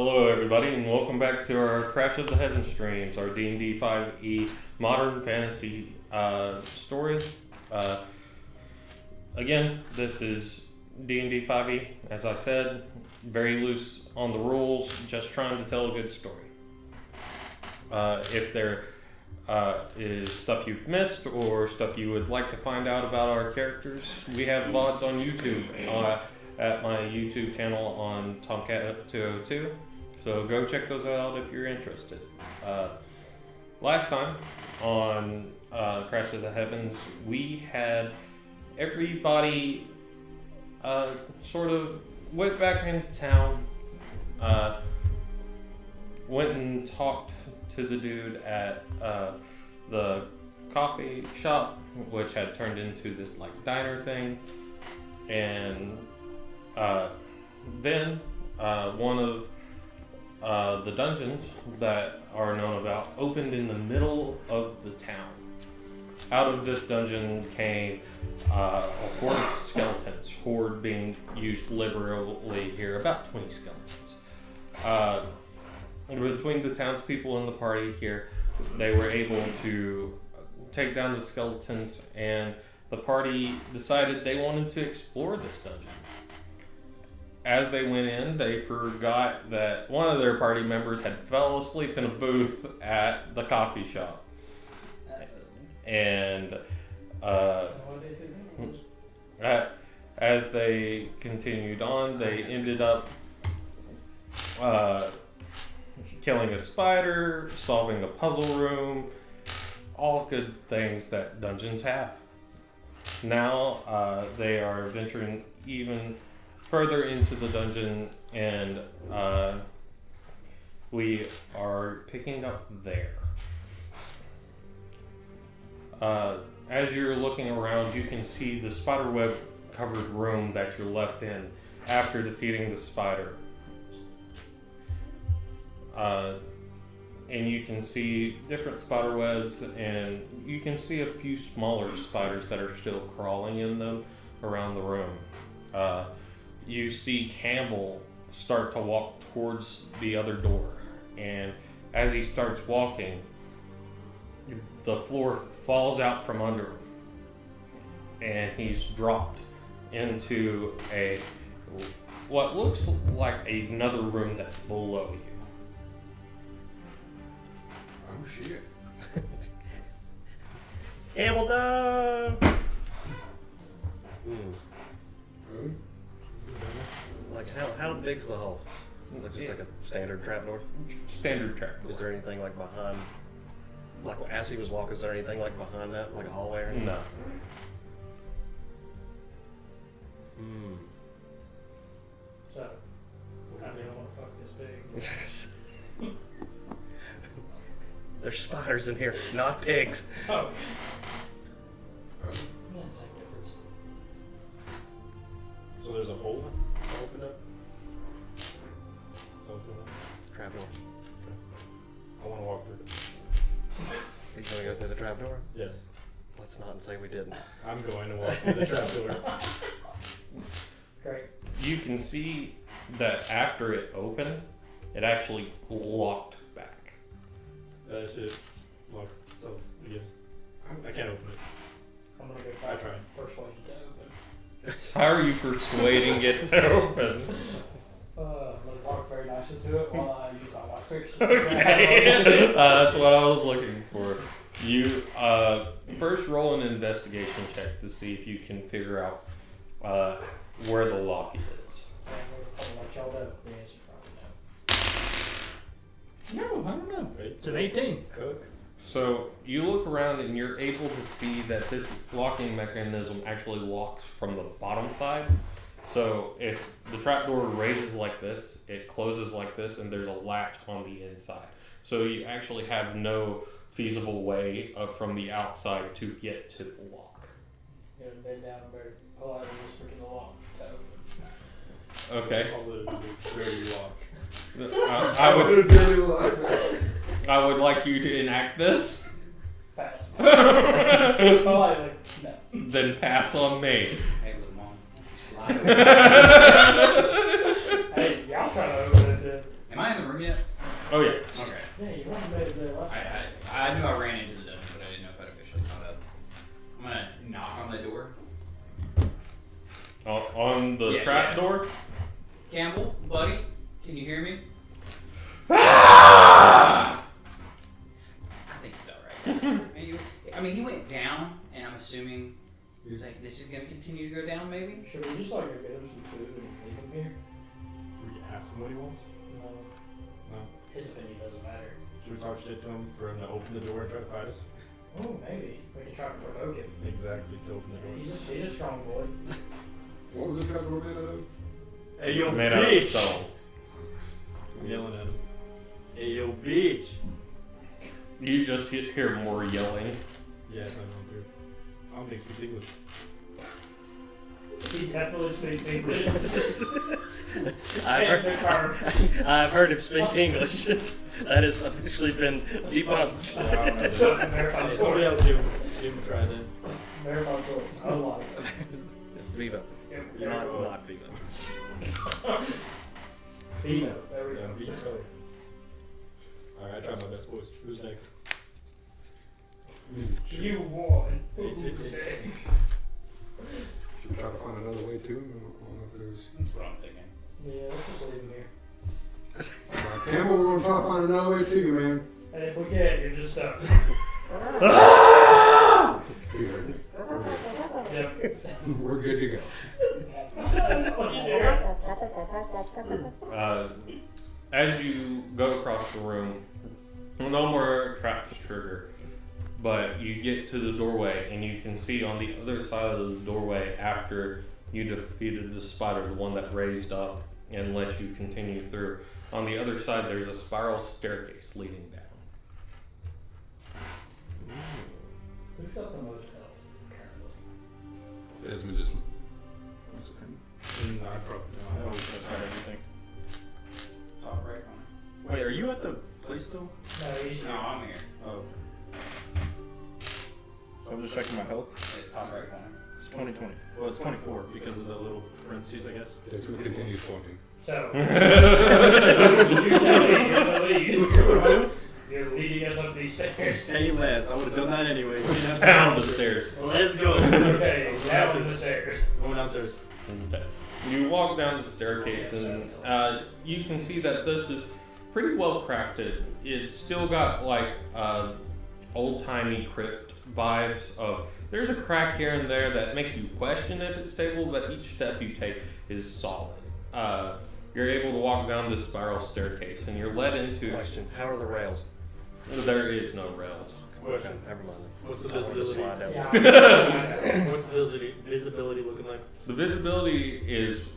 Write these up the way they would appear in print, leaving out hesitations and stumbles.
Hello, everybody, and welcome back to our Crash of the Heaven streams, our D&D 5e modern fantasy story. Again, this is D&D 5e, as I said, very loose on the rules, just trying to tell a good story. If there is stuff you've missed or stuff you would like to find out about our characters, we have VODs on YouTube. At my YouTube channel on Tomcat202, so go check those out if you're interested. Last time on Crash of the Heavens, we had everybody sort of went back into town, went and talked to the dude at the coffee shop, which had turned into this like diner thing, and then one of the dungeons that are known about opened in the middle of the town. Out of this dungeon came a horde of skeletons, horde being used liberally here, about 20 skeletons. And between the townspeople and the party here, they were able to take down the skeletons, and the party decided they wanted to explore this dungeon. As they went in, they forgot that one of their party members had fell asleep in a booth at the coffee shop. And as they continued on, they ended up killing a spider, solving a puzzle room, all good things that dungeons have. Now they are venturing even further into the dungeon, and we are picking up there. As you're looking around, you can see the spiderweb covered room that you're left in after defeating the spider. And you can see different spider webs, and you can see a few smaller spiders that are still crawling in them around the room. You see Campbell start to walk towards the other door, and as he starts walking, the floor falls out from under him, and he's dropped into what looks like another room that's below you. Oh shit. Campbell, no! Like, how big's the hole? Like just like a standard trapdoor? Standard trapdoor. Is there anything like behind, like as he was walking, is there anything like behind that, like a hallway or anything? No. So, I don't want to fuck this pig. There's spiders in here, not pigs. Oh. Yeah, same difference. So there's a hole to open up? So it's gonna... Trapdoor. I want to walk through it. He's gonna go through the trapdoor? Yes. Let's not say we didn't. I'm going to walk through the trapdoor. Great. You can see that after it opened, it actually locked back. That shit locked. So, yeah. I can't open it. I'm gonna go I try tried. persuade you to open. How are you persuading it to open? I'm gonna talk very nicely to it while I use my white fiction. Okay, that's what I was looking for. You first roll an investigation check to see if you can figure out where the lock is. I'll let y'all know. The answer probably no. No, I don't know. It's an 18. Cook. So you look around and you're able to see that this locking mechanism actually locks from the bottom side. So if the trapdoor raises like this, it closes like this, and there's a latch on the inside. So you actually have no feasible way from the outside to get to the lock. You know, bend down and very politely whisper to the lock to open. Okay. I'll let it be dirty lock. I would like you to enact this. Pass. Politely, no. Then pass on me. Hey, little mom. Hey, y'all trying to open it then. Am I in him yet? Oh yeah. Okay. Yeah, you weren't made there last time. I knew I ran into the dungeon, but I didn't know if I'd officially caught up. I'm gonna knock on the door. On the Yeah, trap yeah. door. Campbell, buddy, can you hear me? Ah! I think he's alright. I mean, he went down, and I'm assuming like this is gonna continue to go down, maybe. Should we just like go get him some food and leave him here? Should we ask him what he wants? No. No. His opinion doesn't matter. Should we talk shit to him for him to open the door and try to fight us? Oh, maybe. We can try to provoke him. Exactly, to open the door. He's a strong boy. What was the trapdoor made out of? Hey, It's yo, made out of bitch! stone. I'm yelling at him. Hey, yo, bitch! You just hear more yelling. Yeah, it's not going through. I don't think he speaks English. He definitely speaks English. I've heard him speak English. That has officially been debunked. Verified Hey, somebody source. else give him a try then. Verified source. Unlock. Viva. Yep. Not Viva. Vito. There we Yeah, go. beat color. Alright, I tried my best, boys. Who's next? You won. Hey, Should we try to find another way to him? I don't know if there's... That's what I'm thinking. Yeah, let's just leave him here. Campbell, we're going to try to find another way to you, man. And if we can't, you're just stuck. You heard me. Yep. We're good to go. As you go across the room, no more traps trigger, but you get to the doorway and you can see on the other side of the doorway after you defeated the spider, the one that raised up and let you continue through. On the other side, there's a spiral staircase leading down. Who's got the most health currently? Desmond just... I probably no. I always try everything. Top right corner. Wait, are you at the place still? No, he's No, I'm here. Oh, okay. So I'm just checking my health. It's top right corner. It's 2020. Well, it's 24 because of the little parentheses, I guess. Desmond continues pointing. So, you're saying you're the lead. You're leading us up these stairs. Say less. I would have done that anyway. Down the stairs. Let's go. Okay, down the stairs. Going downstairs. Okay. You walk down the staircase and you can see that this is pretty well crafted. It's still got like old-timey crypt vibes of there's a crack here and there that make you question if it's stable, but each step you take is solid. You're able to walk down this spiral staircase and you're led into... Question, how are the rails? There is no rails. Question. Never mind. What's the I wanted to slide visibility? down. Yeah. What's the visibility looking like? The visibility is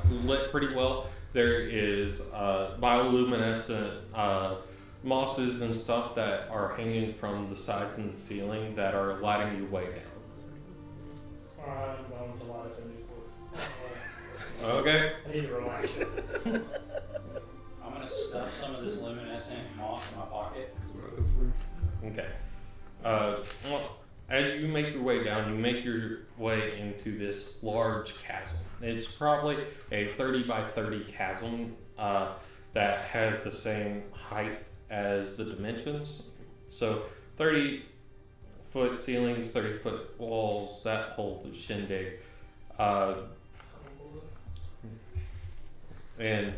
lit pretty well. There is bioluminescent mosses and stuff that are hanging from the sides and the ceiling that are lighting your way down. I'm going to light up a Newport. Okay. I need to relax. I'm gonna stuff some of this luminescent moss in my pocket. Okay. Well, as you make your way down, you make your way into this large chasm. It's probably a 30 by 30 chasm that has the same height as the dimensions. So 30-foot ceilings, 30-foot walls, that whole shindig. And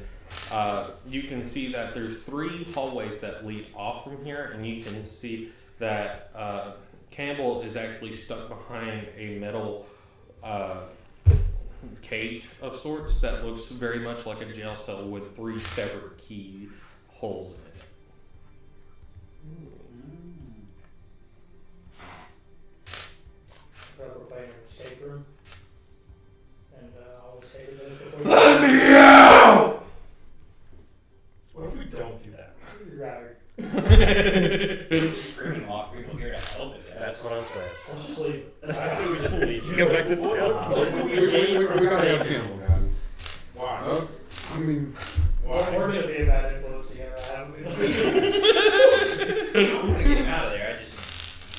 you can see that there's 3 hallways that lead off from here, and you can see that Campbell is actually stuck behind a metal cage of sorts that looks very much like a jail cell with 3 separate key holes in it. We're playing an escape room. And always hated those before. Let me out! What if we don't do that? Right. Screaming a lot of people here to help his ass. That's what I'm saying. Let's just leave. I say we just leave. Let's go back to town. What do We we gain from gotta have saving? Campbell, man. Why? I mean, We're going to be a bad influence together, haven't we? I'm gonna get him out of there. I just.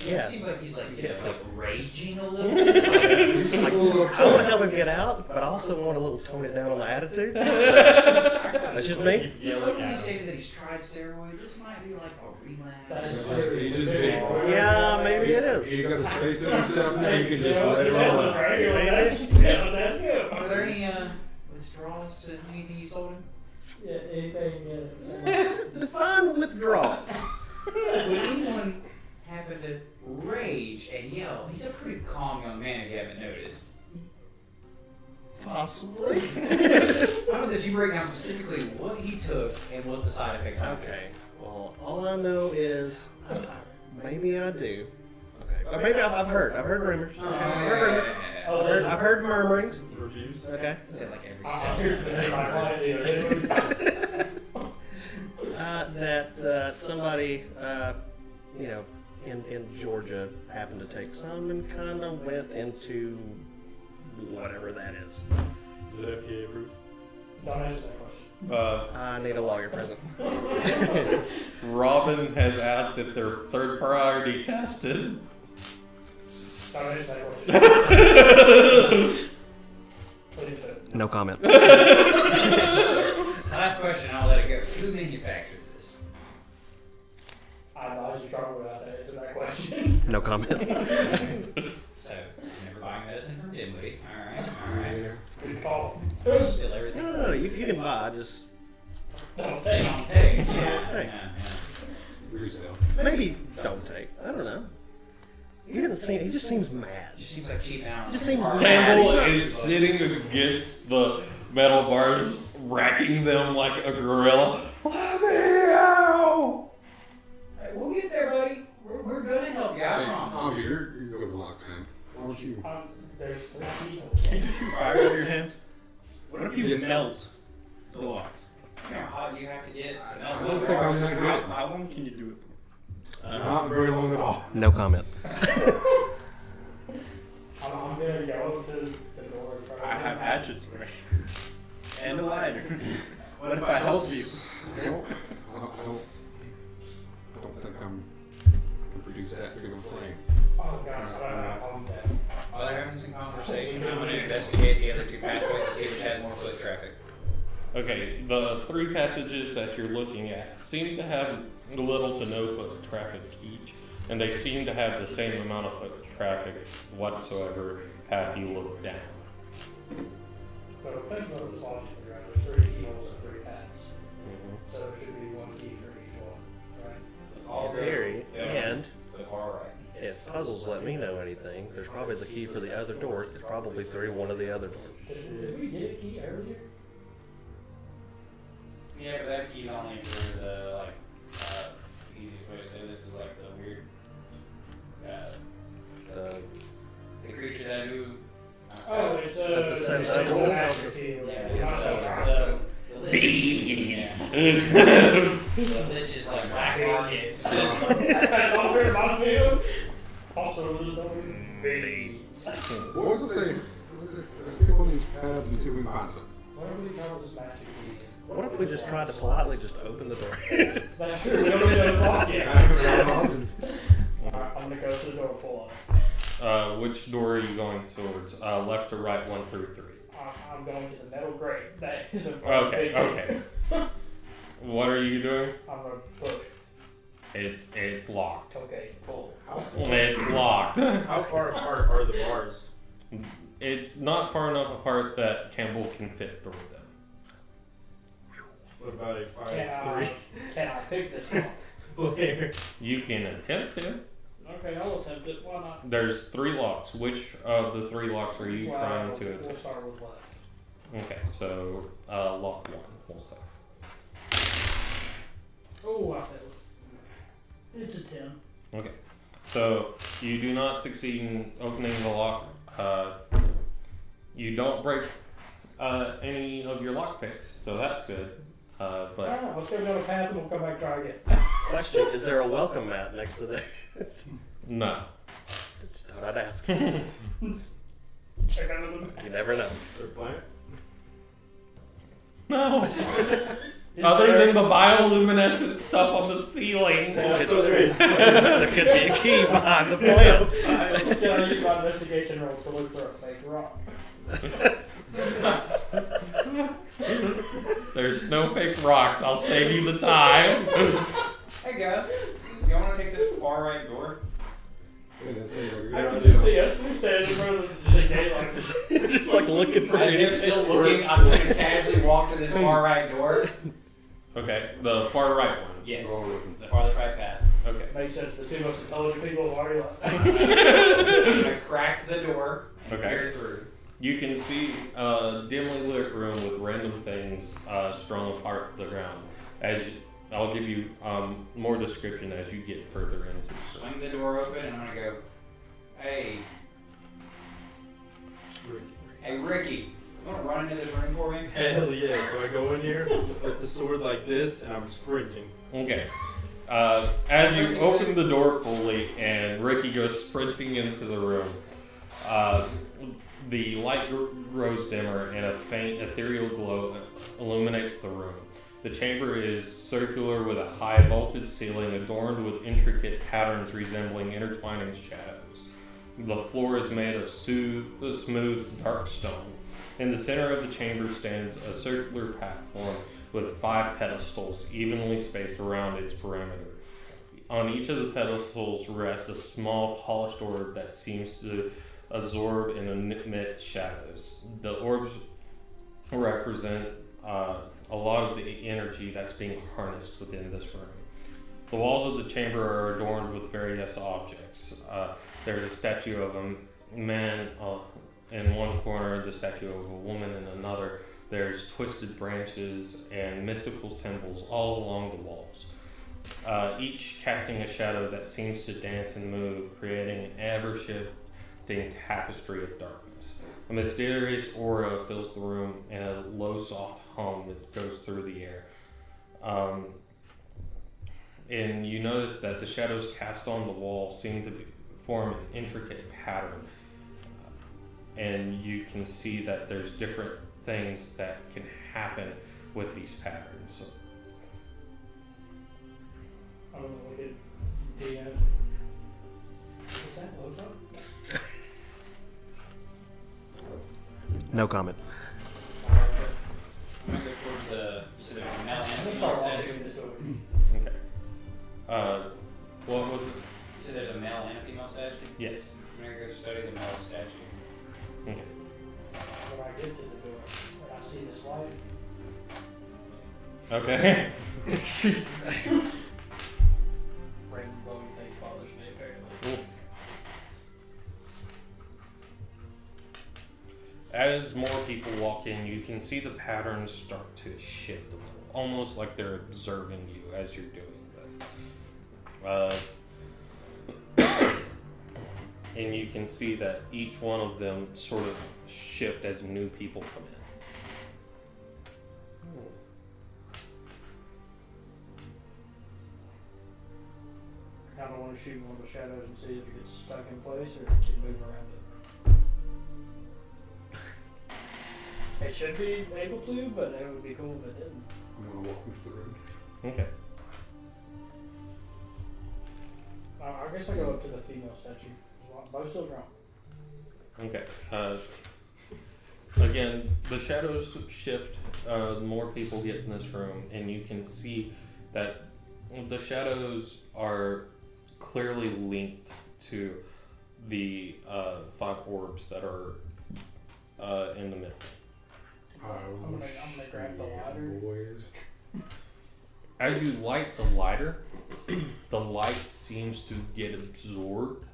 Yeah. It seems like he's like raging a little bit. Like, he's I full of want to help him get out, but I also want a little tone it down on the attitude. I kind of That's just me. Yelling He at him. stated that he's tried steroids. This might be like a relapse. That is He's just big. Yeah, maybe it is. He's got a space to himself now. You can just You know, let it it roll sounds out. right here. Let's ask you. Are there any withdrawals to anything you sold him? Yeah, anything. Define withdrawal. Would anyone happen to rage and yell? He's a pretty calm young man if you haven't noticed. Possibly. How about this? You break down specifically what he took and what the side effects might be. Okay. Well, all I know is maybe I do. Okay. Or maybe I've heard. I've heard rumors. Oh, I've heard rumors. I've heard murmurings. Reviews. Okay. Is it like every I'm second? here to defend my client. That somebody, in Georgia happened to take some and kind of went into whatever that is. Is it FDA approved? Don't answer that question. I need a lawyer present. Robin has asked if they're third party tested. Don't answer that question. What do you think? No comment. Last question, I'll let it go. Who manufactures this? I advise you struggle without to answer that question. No comment. So, never buying medicine from Dinwiddie. Alright. Good call. Still everything. No. You can buy. Just Don't take. Don't take. Don't take. Yeah. Resale. maybe don't take. I don't know. He doesn't seem. He just seems mad. It just seems like cheap out. Just seems Campbell mad. is sitting against the metal bars, racking them like a gorilla. Let me out! Hey, we'll get there, buddy. We're gonna help you. I Hey, promise. you're good luck, man. Why don't you? There's 3 people. Can't you shoot fire out of your hands? What if you Yes. melt the locks? You know how hot you have to get. I don't think I'm that good. How long can you do it for? Not very long at all. No comment. I'm gonna go up to the door. in front of I have him. hatchets for you. And a lighter. What if I help you? I don't think I can produce that big of a flame. Oh gosh, I don't know. I'm dead. While they're having some conversation, I'm gonna investigate the other 2 pathways to see which has more foot traffic. Okay, the 3 passages that you're looking at seem to have little to no foot traffic each, and they seem to have the same amount of foot traffic whatsoever path you look down. So think about this logic, right? There's 3 keyholes and 3 paths. So there should be 1 key for each one, right? In theory, and The far right. if puzzles let me know anything, there's probably the key for the other door. It's probably through one of the other doors. Did we get a key earlier? Yeah, but that key's only for the easiest way to say this is like the weird the creature that who Oh, it's The it's sense a of- magic key. the Bees! the lich is like black market. That's all it reminds me of. Also, there's no bees. What was it say? Let's pick one of these paths and see if we can find something. What if we call this magic key? What if we just tried to politely just open the door? That's true. We don't even know the clock yet. Options. Alright, I'm gonna go to the door and pull up. Which door are you going towards? Left or right, 1 through 3? I'm going to the metal grate that is in front of Okay, the okay. What are you doing? I'm gonna push. It's locked. Okay, pull. It's locked. How far apart are the bars? It's not far enough apart that Campbell can fit through them. What about a Can I pick this one? 5-3 player? You can attempt to. Okay, I'll attempt it. Why not? There's 3 locks. Which of the 3 locks are you trying to We'll attempt? start with left. Okay, so lock 1 also. Oh, I failed. It's a 10. Okay, so you do not succeed in opening the lock. You don't break any of your lock picks, so that's good. But Alright, let's go down the path and we'll come back and try again. Question: is there a welcome mat next to this? no. Just thought I'd ask. Check out the You never know. Is there a planet? No. Other than the bioluminescent stuff on the ceiling. That's what there is. There could be a key behind the plant. Can I use my investigation roll to look for a fake rock? There's no fake rocks. I'll save you the time. Hey guys, y'all want to take this far right door? Yeah, that seems like a I good can idea. just see us. We're standing in front of the gate like this. It's just like looking for As they're anything. still looking, I'm just gonna casually walk to this far right door. Okay, the far right one. Yes, We're all looking. the farthest right path. Okay. Makes sense. The two most intelligent people have already left. I'm gonna crack the door and Okay. peer through. You can see a dimly lit room with random things strung apart the ground. I'll give you more description as you get further into. Swing the door open and I'm gonna go, hey, Ricky, you wanna run into this room for me? Hell yeah! So I go in here with the sword like this, and I'm sprinting. Okay. As you open the door fully and Ricky goes sprinting into the room, the light grows dimmer and a faint ethereal glow illuminates the room. The chamber is circular with a high vaulted ceiling adorned with intricate patterns resembling intertwining shadows. The floor is made of smooth, dark stone. In the center of the chamber stands a circular platform with 5 pedestals evenly spaced around its perimeter. On each of the pedestals rests a small polished orb that seems to absorb and emit shadows. The orbs represent a lot of the energy that's being harnessed within this room. The walls of the chamber are adorned with various objects. There's a statue of a man in one corner, the statue of a woman in another. There's twisted branches and mystical symbols all along the walls, each casting a shadow that seems to dance and move, creating an ever-shifting tapestry of darkness. A mysterious aura fills the room and a low, soft hum that goes through the air. And you notice that the shadows cast on the wall seem to form an intricate pattern. And you can see that there's different things that can happen with these patterns. I don't know what it DM. What's that logo? No comment. I'm gonna go towards the, you said there's a Mel I'm and gonna a start female walking statue. this door. Okay. What was it? You said there's a male and a female statue? Yes. I'm gonna go study the male statue. Okay. When I get to the door, when I see this light, Okay. Rainbow face bothers me apparently. As more people walk in, you can see the patterns start to shift a little, almost like they're observing you as you're doing this. And you can see that each one of them sort of shift as new people come in. I kind of want to shoot one of the shadows and see if it gets stuck in place or if it can move around it. It should be able to, but it would be cool if it didn't. I'm gonna walk into the room. Okay. I guess I go up to the female statue. Both still drunk. Okay. Again, the shadows shift. More people get in this room, and you can see that the shadows are clearly linked to the 5 orbs that are in the middle. I'm gonna grab the lighter. Boys. As you light the lighter, the light seems to get absorbed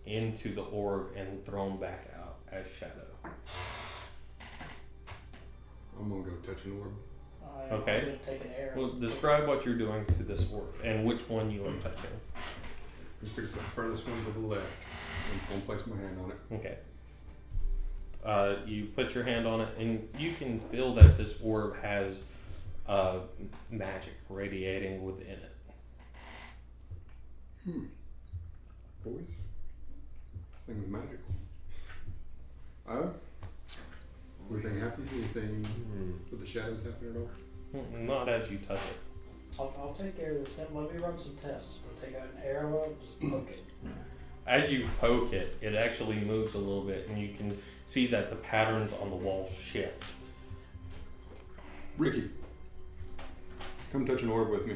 into the orb and thrown back out as shadow. I'm gonna go touch an orb. Okay. I'm gonna take an arrow. Well, describe what you're doing to this orb and which one you are touching. I'm pretty the furthest one to the left. I'm just gonna place my hand on it. Okay. You put your hand on it, and you can feel that this orb has magic radiating within it. Boys, this thing's magical. Anything happen? Anything with the shadows happen at all? Not as you touch it. I'll take care of this. Now, let me run some tests. I'll take out an arrow and just poke it. As you poke it, it actually moves a little bit, and you can see that the patterns on the wall shift. Ricky, come touch an orb with me.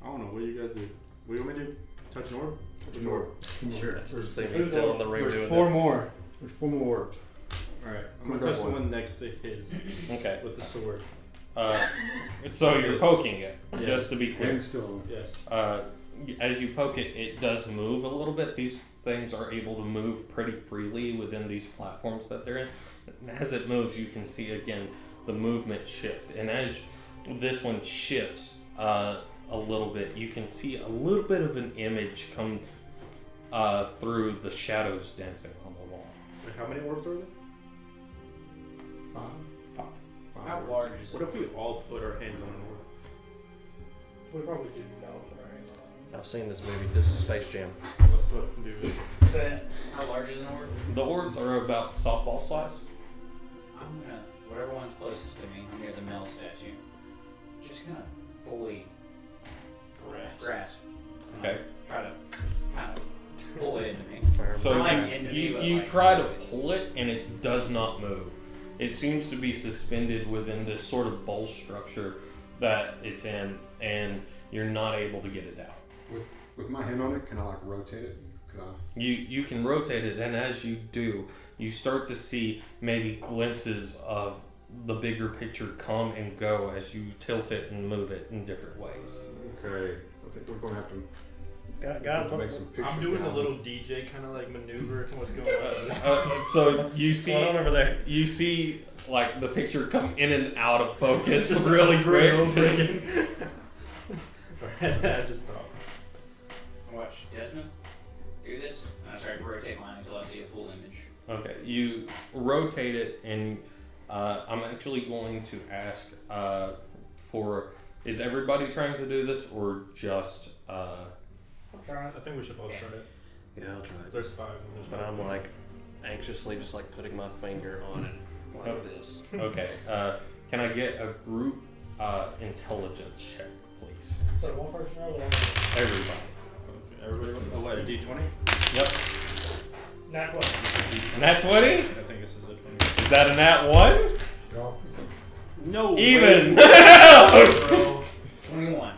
I don't know. What do you guys do? What do you want me to do? Touch an orb? Touch an orb. Sure. There's, See me still in the ring there's doing four that. more. There's 4 more orbs. Alright. I'm Come gonna touch grab the one. one next to his Okay. with the sword. So you're poking it, Yeah. just to be clear. Hang still. Yes. As you poke it, it does move a little bit. These things are able to move pretty freely within these platforms that they're in. And as it moves, you can see again the movement shift. And as this one shifts a little bit, you can see a little bit of an image come through the shadows dancing on the wall. Wait, how many orbs are there? 5. 5. How large is What it? if we all put our hands on an orb? We probably do know what our hands on. I've seen this movie. This is Space Jam. Let's do it. That How large is an orb? The orbs are about softball size. I'm gonna, whatever one's closest to me, near the Mel statue, just gonna fully grasp. Okay. Try to kind of pull it into me. So Not like into me, you but you like try to into it. pull it and it does not move. It seems to be suspended within this sort of bowl structure that it's in, and you're not able to get it out. With my hand on it, can I like rotate it? Could I? You can rotate it, and as you do, you start to see maybe glimpses of the bigger picture come and go as you tilt it and move it in different ways. Okay. I think we're gonna have to, Got make some pictures. I'm doing a down. little DJ kind of like maneuver. What's going on? So you What's going on see over there? you see like the picture come in and out of focus really quick. I just stopped. Watch Desmond do this, and I start to rotate mine until I see a full image. Okay, you rotate it, and I'm actually going to ask for, is everybody trying to do this, or just, I'm trying. I think we should both try it. Yeah, I'll try it. There's 5. And there's But 5. I'm like anxiously just like putting my finger on it like this. okay, can I get a group intelligence check, please? So one person or the one. Everybody. Okay, everybody want a light D20? Yep. Not what? Nat 20? I think this is a 20. Is that a nat 1? No. Even! Bro. 21.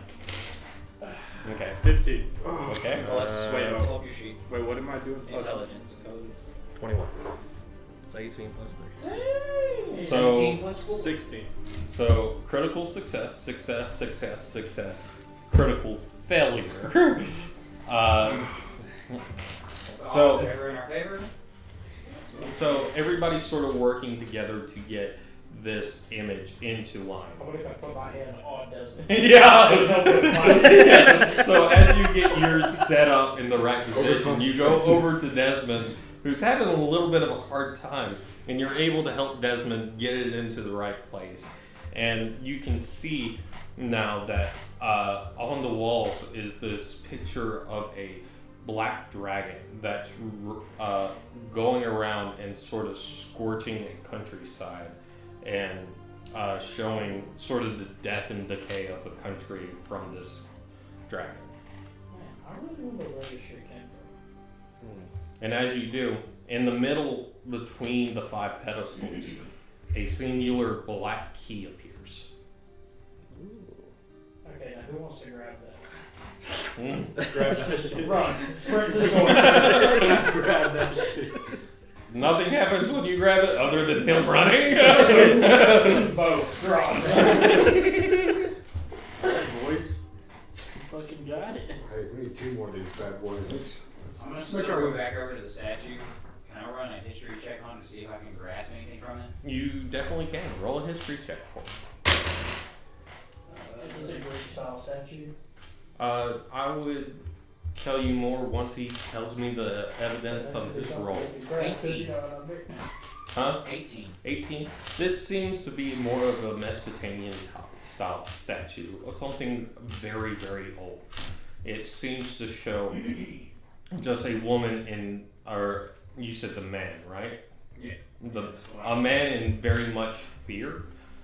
Okay. 15. Okay. Plus, wait, pull up your sheet. Wait, what am I doing? Intelligence. 21. It's 18 plus 3. So- 17 plus 4. 16. So, critical success, success, success, success. Critical failure. So, Odds are ever in our favor. so everybody's sort of working together to get this image into line. What if I put my hand on Desmond? Yeah. So as you get yours set up in the right position, you go over to Desmond, who's having a little bit of a hard time, and you're able to help Desmond get it into the right place. And you can see now that on the walls is this picture of a black dragon that's going around and sort of scorching a countryside and showing sort of the death and decay of a country from this dragon. Man, I really wonder where this shit came from. And as you do, in the middle between the 5 pedestals, a singular black key appears. Okay, now who wants to grab that? Grab that shit. Run! Sprint to the door! Grab that shit. Nothing happens when you grab it other than him running. Both. Draw. Boys. Fucking got it. Hey, we need 2 more of these bad boys. Let's I'm gonna make still our go way. back over to the statue. Can I run a history check on it to see if I can grasp anything from it? You definitely can. Roll a history check for me. Is this a Greek style statue? I would tell you more once he tells me the evidence of his roll. 18. Huh? 18. 18. This seems to be more of a Mesopotamian style statue, or something very, very old. It seems to show just a woman in, or you said the man, right? Yeah. A man in very much fear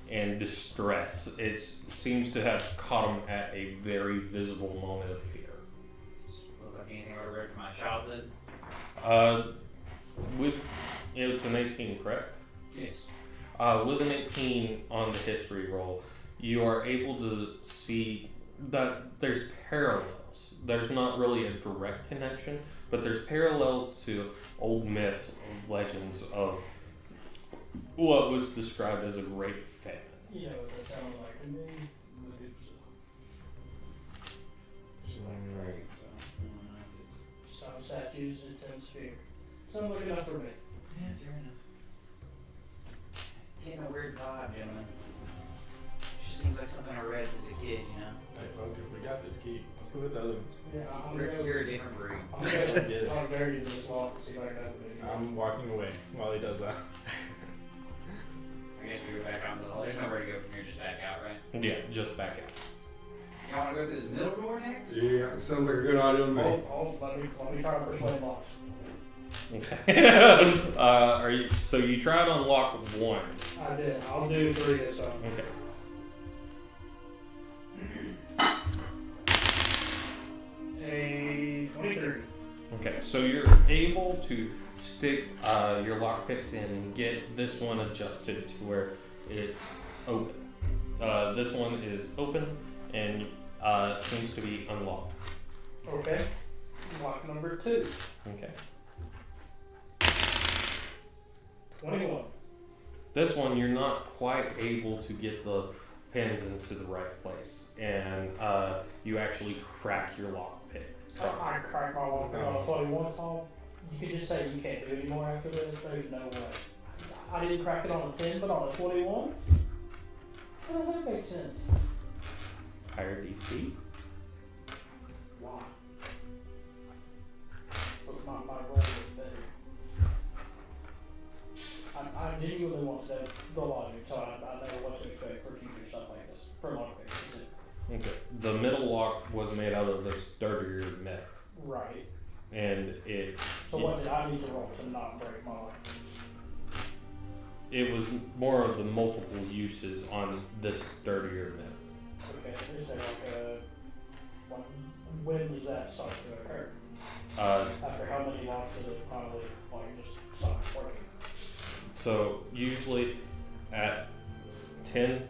and distress. It seems to have caught him at a very visible moment of fear. Look like anything I would read from my childhood. With it's an 18, correct? Yes. With an 18 on the history roll, you are able to see that there's parallels. There's not really a direct connection, but there's parallels to old myths, old legends of what was described as a great famine. You know what that sounded like to me? Medusa. Right, so I don't know if it's. Some statues in 10 sphere. Sounds like enough for me. Yeah, fair enough. Getting a weird vibe, gentlemen. Just seems like something I read as a kid, you know? Hey, fuck it, we got this key. Let's go with the other ones. Yeah, I'm Rick, gonna you're a different breed. I'm gonna bury you in this lock and see if I can open it. I'm walking away while he does that. I guess we go back out into the hall. There's nowhere to go from here, just back out, right? Yeah, just back out. Y'all wanna go through this middle door next? Yeah, sounds like a good idea to me. Let me try to persuade locks. Okay. Are you? So you tried on lock 1. I did. I'll do 3 this time. Okay. A 23. Okay. So you're able to stick your lockpicks in and get this one adjusted to where it's open. This one is open and seems to be unlocked. Okay. Lock number 2. Okay. 21. This one you're not quite able to get the pins into the right place, and you actually crack your lockpick. I cracked my lock on a 21 Tom. You could just say you can't do anymore after this. There's no way. I didn't crack it on a 10, but on a 21? How does that make sense? Higher DC. Why? But my roll is better. I genuinely want to know the logic, so I know what to expect for future stuff like this. For lockpicks. Okay. The middle lock was made out of the sturdier metal, Right. and it So what did I need to roll to not break my lockpicks? it was more of the multiple uses on this sturdier metal. Okay, is there like when does that start to occur? After how many locks does it finally like just stop working? So usually at 10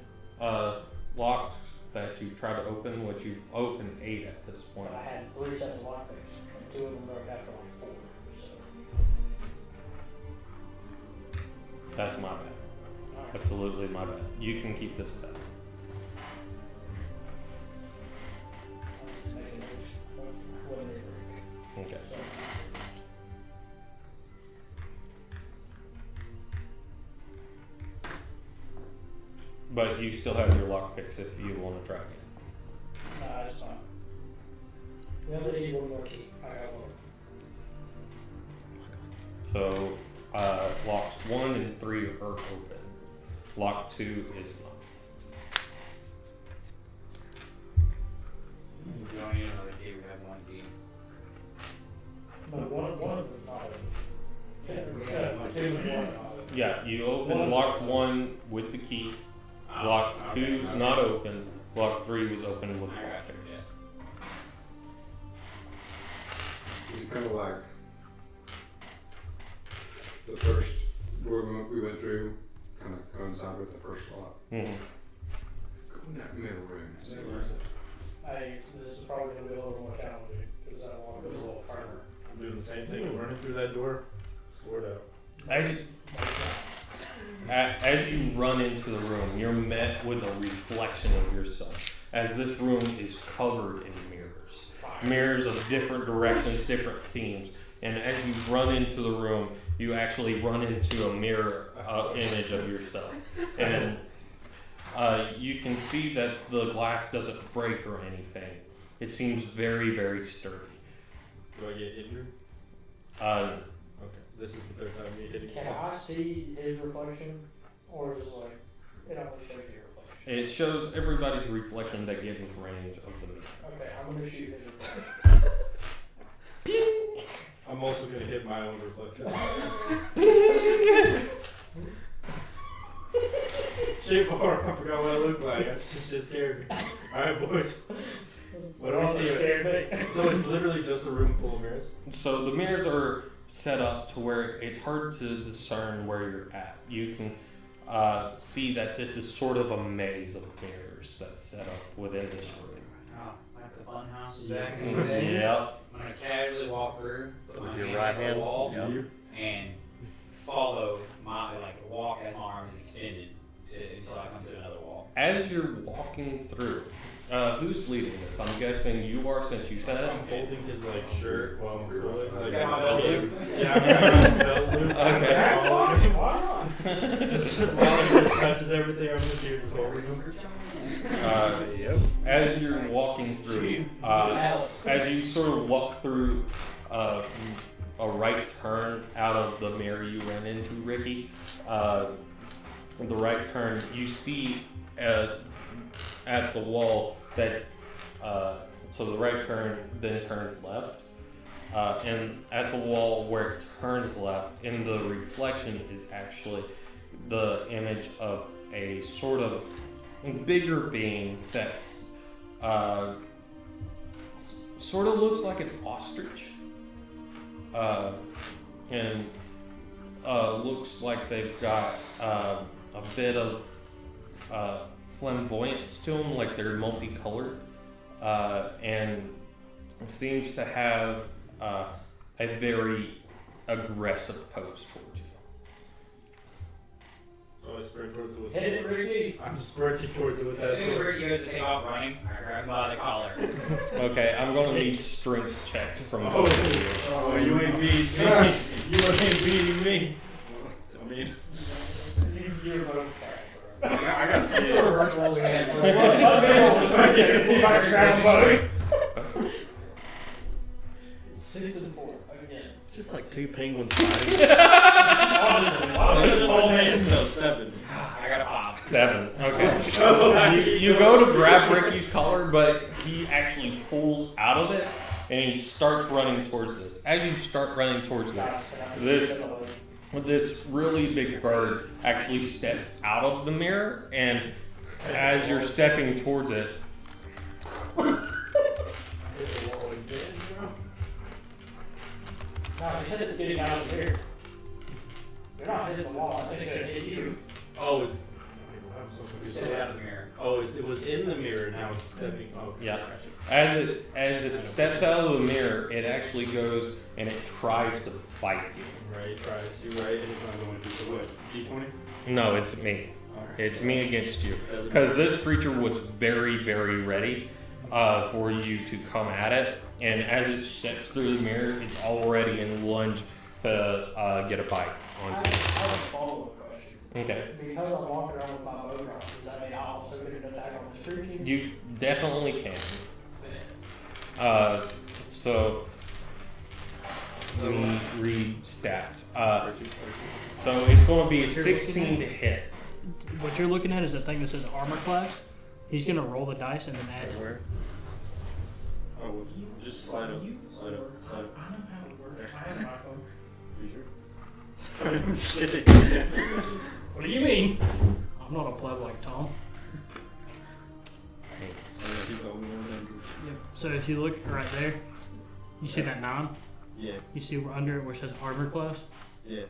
locks that you've tried to open, which you've opened 8 at this point. I had 3 sets of lockpicks, and 2 of them broke after like 4. So That's my bad. alright. Absolutely my bad. You can keep this stuff. I'm just making notes of when they break. Okay. So But you still have your lockpicks if you want to try again. nah, it's fine. We only need one more key. I got one. So locks 1 and 3 are open. Lock 2 is not. We don't need another key, we have one key. No, one of them's not open. Yeah, 2 and 1 are not open. Yeah, you open lock 1 with the key. Lock 2's not open. Lock 3 was open with I got you, lockpicks. Is it kind of like the first door we went through, kind of coincide with the first lock? Mhm. Go in that middle room. See Middle what's Hey, this is probably going to be a little more challenging because that one goes a little further. I'm doing the same thing. I'm running through that door. Sword out. As you run into the room, you're met with a reflection of yourself, as this room is covered in mirrors. Mirrors of different directions, different themes. And as you run into the room, you actually run into a mirror image of yourself. And you can see that the glass doesn't break or anything. It seems very, very sturdy. Do I get injured? Uh, Okay. This is the third time you hit Can I see his reflection? Or is it like, it only shows your reflection? it shows everybody's reflection that gives range of the mirror. Okay, I'm going to shoot his reflection. I'm also gonna hit my own reflection. Shape form, I forgot what I looked like. That shit scared me. Alright, boys. What do we see? So it's literally just a room full of mirrors? So the mirrors are set up to where it's hard to discern where you're at. You can see that this is sort of a maze of mirrors that's set up within this room. Oh, like the fun houses back in the day. Yep. I'm gonna casually walk through put With my your hands right on hand. the wall Yep. and follow walk as my arms extended until I come to another wall. As you're walking through, who's leading this? I'm guessing you are, since you said I'm it. holding his like shirt while I'm curling. Like, Got my belt loop. Yeah, I got my belt loop. Okay. Why not? Just while he just touches everything, I'm just here just holding him. Yep. As you're walking through, as you sort of walk through a right turn out of the mirror you ran into, Ricky, the right turn, you see at the wall that, so the right turn then turns left, and at the wall where it turns left, in the reflection is actually the image of a sort of bigger being that's sort of looks like an ostrich, and looks like they've got a bit of flamboyance to them, like they're multicolored, and seems to have a very aggressive pose towards you. So I sprint towards it with Hit it, Ricky. I'm sprinting towards it with As that soon as sword. Ricky goes to take off running, I grab him by the collar. Okay, I'm going to need strength checks from Oh, both of you. oh, you ain't beating me. You ain't beating me. I mean, You're both I got six. trash. 6 and 4 again. It's just like two penguins fighting. No, 7. I got a 5. 7. Okay. You go to grab Ricky's collar, but he actually pulls out of it and he starts running towards this. As you start running towards this really big bird actually steps out of the mirror, and as you're stepping towards it, No, you said it's getting out of here. They're not hitting the wall. I think they should hit you. Oh, it's. I'm so confused. Stay out of the mirror. Oh, it was in the mirror. Now it's stepping. Oh, Yeah. Gotcha. as it steps out of the mirror, it actually goes and it tries to bite you. Right, tries. You're right, and it's not going to. So what? D20. No, it's me. Alright. It's me against you. Doesn't Because this creature was very, very ready for you to come at it. And as it steps through the mirror, it's already in lunge to get a bite I onto you. have a follow-up question. Okay. Because I'm walking around with my bow drawn, does that mean I also get an attack on this creature? You definitely can. So let me read stats. So it's going to be a 16 to hit. What you're looking at is a thing that says armor class. He's gonna roll the dice and then add it. Where? Oh, well, just slide up. Slide up. Slide up. I know how it works. I have an iPhone. You sure? Sorry, I'm just kidding. What do you mean? I'm not a pleb like Tom. Thanks. He's the only one that. Yep. So if you look right there, you see that 9? Yeah. You see where under it where it says armor class? Yeah.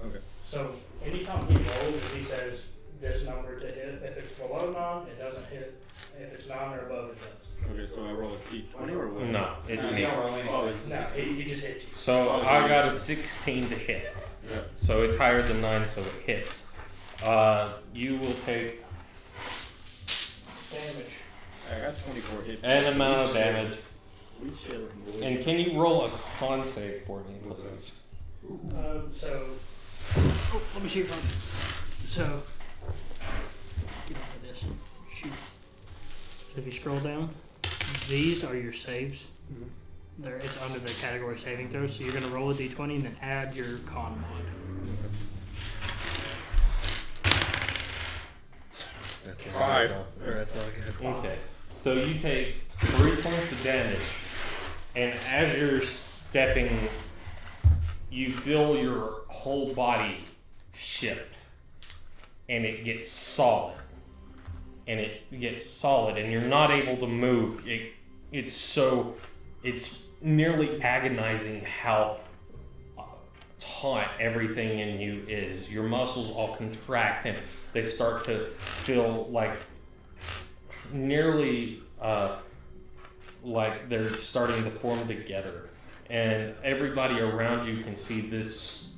Okay. So anytime he rolls, if he says this number to hit, if it's below 9, it doesn't hit. If it's 9 or above, it does. Okay, so I roll a D20 or what? No, it's You me. don't roll anything. Oh, it's No, he just hits you. So I got a 16 to hit. yeah. So it's higher than 9, so it hits. You will take Damage. I got 24 hit. an amount of damage. We chilling, boys. And can you roll a con save for me, please? So, let me see if I'm. So, get off of this. Shoot. So if you scroll down, these are your saves. It's under the category saving throws. So you're gonna roll a d20 and then add your con mod. That's 5. Or that's not good. Okay. So you take 3 points of damage, and as you're stepping, you feel your whole body shift, and it gets solid. And it gets solid, and you're not able to move. It's nearly agonizing how taut everything in you is. Your muscles all contract and they start to feel like nearly like they're starting to form together. And everybody around you can see this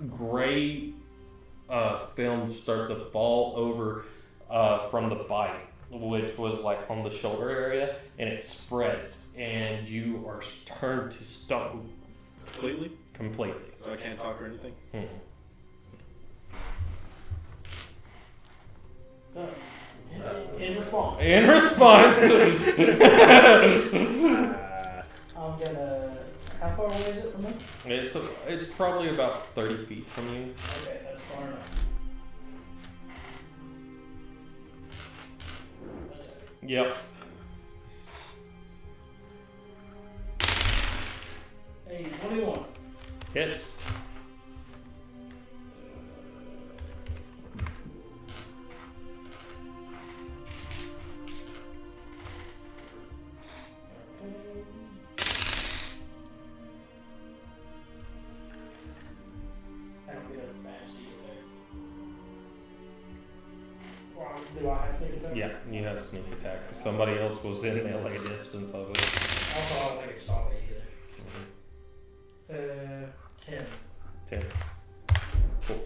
gray film start to fall over from the bite, which was like on the shoulder area, and it spreads, and you are turned to stone Completely? completely. So I can't talk or anything? In response, In response, I'm gonna. How far away is it from me? it's probably about 30 feet from you. Okay, that's far enough. Yep. Hey, 21. Hits. I don't get a bad steal there. Well, do I have to attack? Yeah, you have sneak attack. Somebody else was in melee distance of it. Also, I don't think it's stop me either. 10. 10. Cool.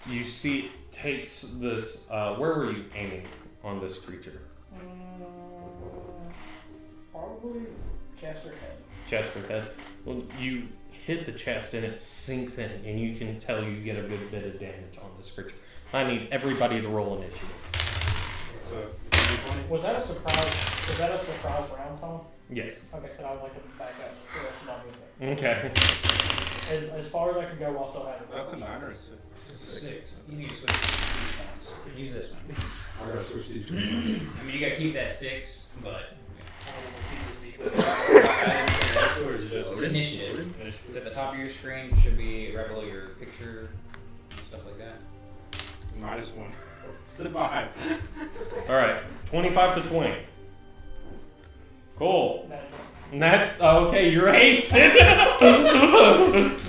You see it takes this, where were you aiming on this creature? Probably chest or head. Chest or head? Well, you hit the chest and it sinks in, and you can tell you get a good bit of damage on this creature. I need everybody to roll initiative. So, Was that a surprise? Was that a surprise round, Tom? Yes. Okay, then I would like to back up the rest of my movement. Okay. As far as I can go while still having that's a focus. 9 or a 6? 6. You need to switch these ones. Use this one. I gotta switch these two. I mean, you gotta keep that 6, but I don't want to keep this deep. Or is it just initiative. It's at the top of your screen. Should be Rebel, your picture, and stuff like that. -1? Survive. All right. 25 to 20. Cool. That- Okay, you're hasted.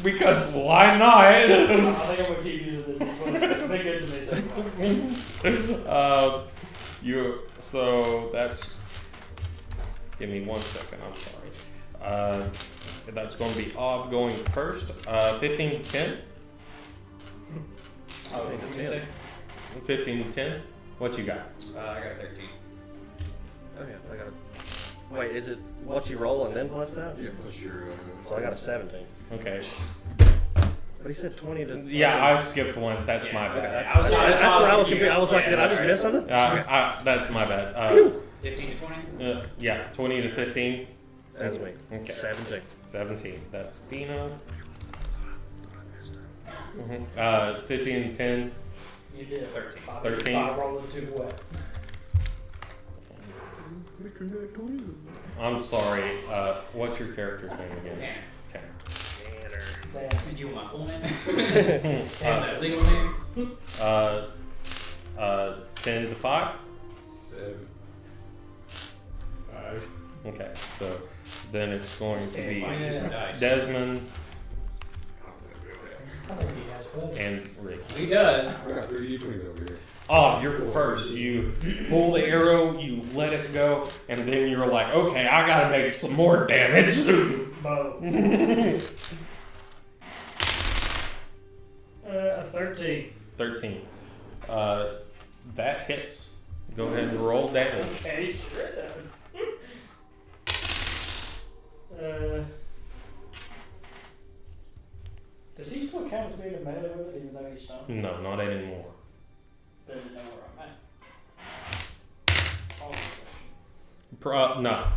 Because why not? I think I'm gonna keep using this D20. It's been good to me so far. So that's. Give me 1 second. I'm sorry. That's going to be Ob going first. 15 10. Oh, what did you say? 15 10. What you got? I got a 13. Okay, I got a... Wait, is it what you roll and then plus that? Yeah, plus your. So I got a 17. Okay. But he said 20 to... Yeah, I skipped one. That's my Okay, bad. that's where I was confused. I was like, Yeah, did I just miss something? That's my bad. 15 to 20? Yeah, 20 to 15. That's me. Okay. 17. 17. That's Dino. 15 10. You did. 13. 13. I rolled it too wet. Mr. Nerd 20. I'm sorry. What's your character's name again? Tanner. Tanner. Damn. Do you want my full name? My legal name? 10 to 5? 7. 5. Okay, so then it's going to be Mike, use some dice. Desmond I think he has plenty. and Ricky. He does. I got 3 D20s over here. Oh, you're first. You pull the arrow, you let it go, and then you're like, okay, I gotta make some more damage. Bo. A 13. 13. That hits. Go ahead and roll damage. Okay, sure it does. Does he still count as being a melee with it even though he's stunned? No, not anymore. Doesn't know where I'm at. No.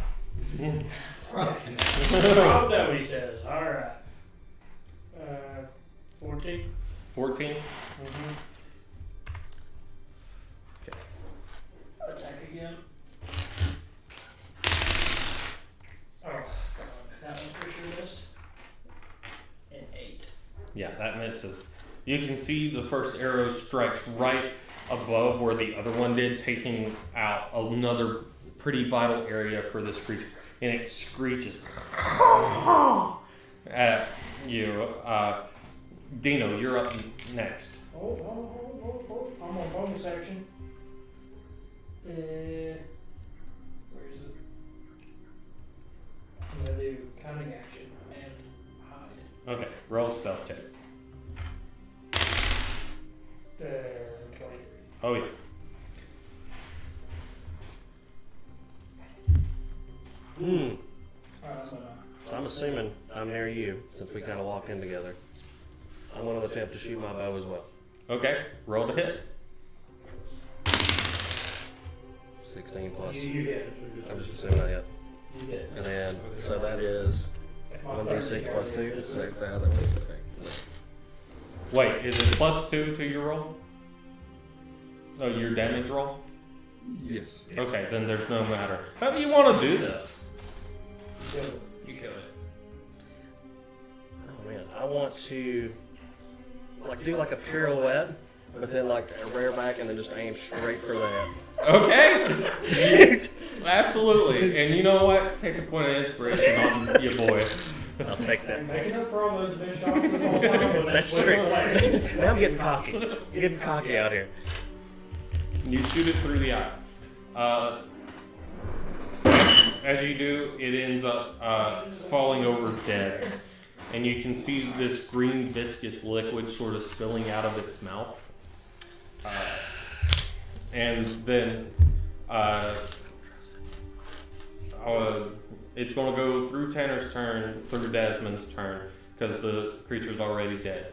Probably. I'll know what he says. Alright. 14. 14? Mm-hmm. Attack again. Oh, God. That one for sure missed. An 8. Yeah, that misses. You can see the first arrow strikes right above where the other one did, taking out another pretty vital area for this creature. And it screeches. you. Dino, you're up next. Oh, I'm on bonus action. Where is it? I'm gonna do cunning action and hide. Okay, roll stealth check. 23. Oh yeah. Hmm. Alright, So I'm assuming I'm near you since we kind of walk in together. I'm going to attempt to shoot my bow as well. Okay, roll to hit. 16 plus. You did. I'm just assuming I hit. You did. And then, so that is 1d6 plus 2. Just say that way. Okay. Wait, is it +2 to your roll? Oh, your damage roll? Yes. Okay, then there's no matter. How do you want to do this? You kill it. Oh man, I want to like do like a pirouette, but then like a rear back and then just aim straight for the head. Okay. Absolutely. And you know what? Take a point of inspiration on your boy. I'll take that. Making up for all those missed shots this whole time. That's true. Now I'm getting cocky. Getting cocky out here. You shoot it through the eye. As you do, it ends up falling over dead. And you can see this green viscous liquid sort of spilling out of its mouth. And then it's going to go through Tanner's turn, through Desmond's turn, because the creature's already dead.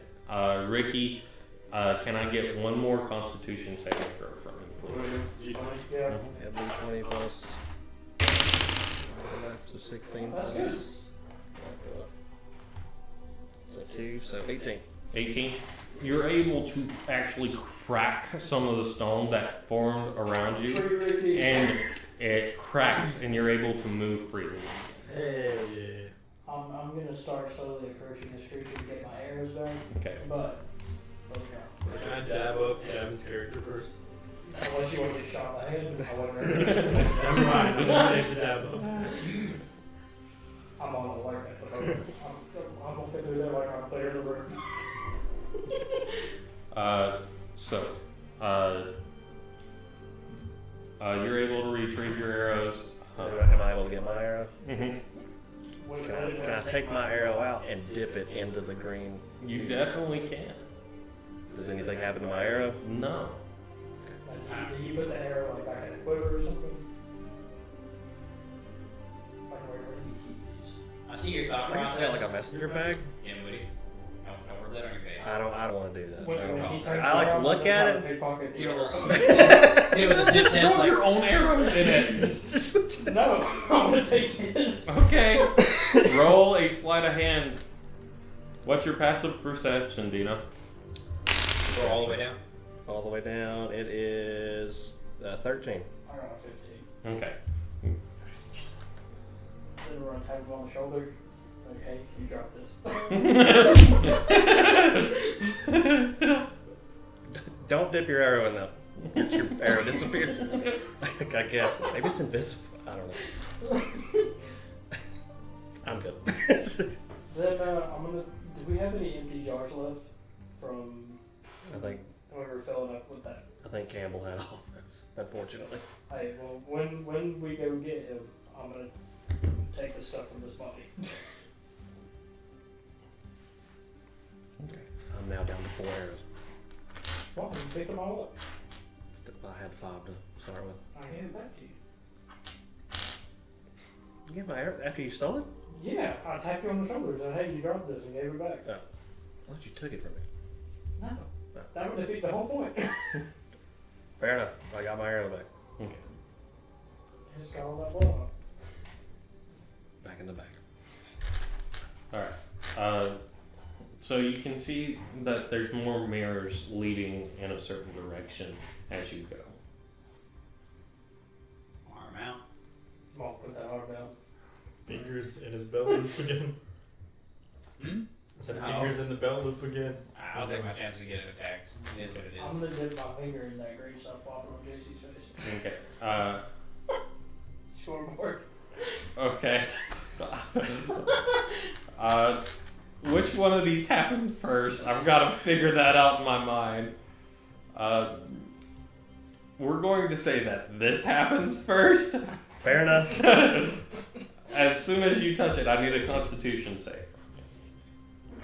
Ricky, can I get one more Constitution saving throw from you, please? Yeah. Yeah, D20 plus. So 16 That's plus. good. So 2, so 18. 18. You're able to actually crack some of the stone that formed around you, and it cracks, and you're able to move freely. Hey. I'm gonna start slowly approaching this creature to get my arrows back, Okay. but Can I dab up Gav's character first? unless you want to get shot in the head, I wouldn't really. Never mind, I'll just save the dab up. I'm on alert. I'm gonna do that like I'm clear the room. You're able to retrieve your arrows. Am I able to get my arrow? Mhm. Can I take my arrow out and dip it into the green? You definitely can. Does anything happen to my arrow? No. Do you put the arrow like back in the quiver or something? Like where do you keep these? I see your thought I guess I got like process. a messenger bag. Yeah, Woody. Don't rub that on your face. I don't want to do that. When he takes I like to the look arrow, at I'm it. gonna pickpocket the You know, arrow. with a stiff test, Throw like, your own arrows in it. No, I'm gonna take his. Okay. Roll a sleight of hand. What's your passive perception, Dina? go all the way down. All the way down. It is 13. I got a 15. Okay. Then we're gonna tap him on the shoulder. Like, hey, you drop this. Don't dip your arrow in that. Your arrow disappears. I guess. Maybe it's invisible. I don't know. I'm good. Then I'm gonna. Do we have any empty jars left from I think whoever filling up with that? Campbell had all those, unfortunately. Hey, well, when we go get him, I'm gonna take the stuff from this body. I'm now down to 4 arrows. Well, you picked them all up. I had 5 to start with. I gave it back to you. You get my arrow after you stole it? Yeah, I tapped you on the shoulder and said, hey, you dropped this, and gave it back. I thought you took it from me. No. That would defeat the whole point. Fair enough. I got my arrow back. Okay. Just got all that blood on it. Back in the bag. All right. So you can see that there's more mirrors leading in a certain direction as you go. Arm out. I'll put that arm down. Fingers in his belt loop again. Hmm? I said Oh. fingers in the belt loop again. I'll take my chances to get it attacked. It is what it is. I'm gonna dip my finger in that green stuff popping on JC's face. Okay. Scoreboard. Okay. With which one of these happened first? I've got to figure that out in my mind. We're going to say that this happens first. Fair enough. As soon as you touch it, I need a Constitution save.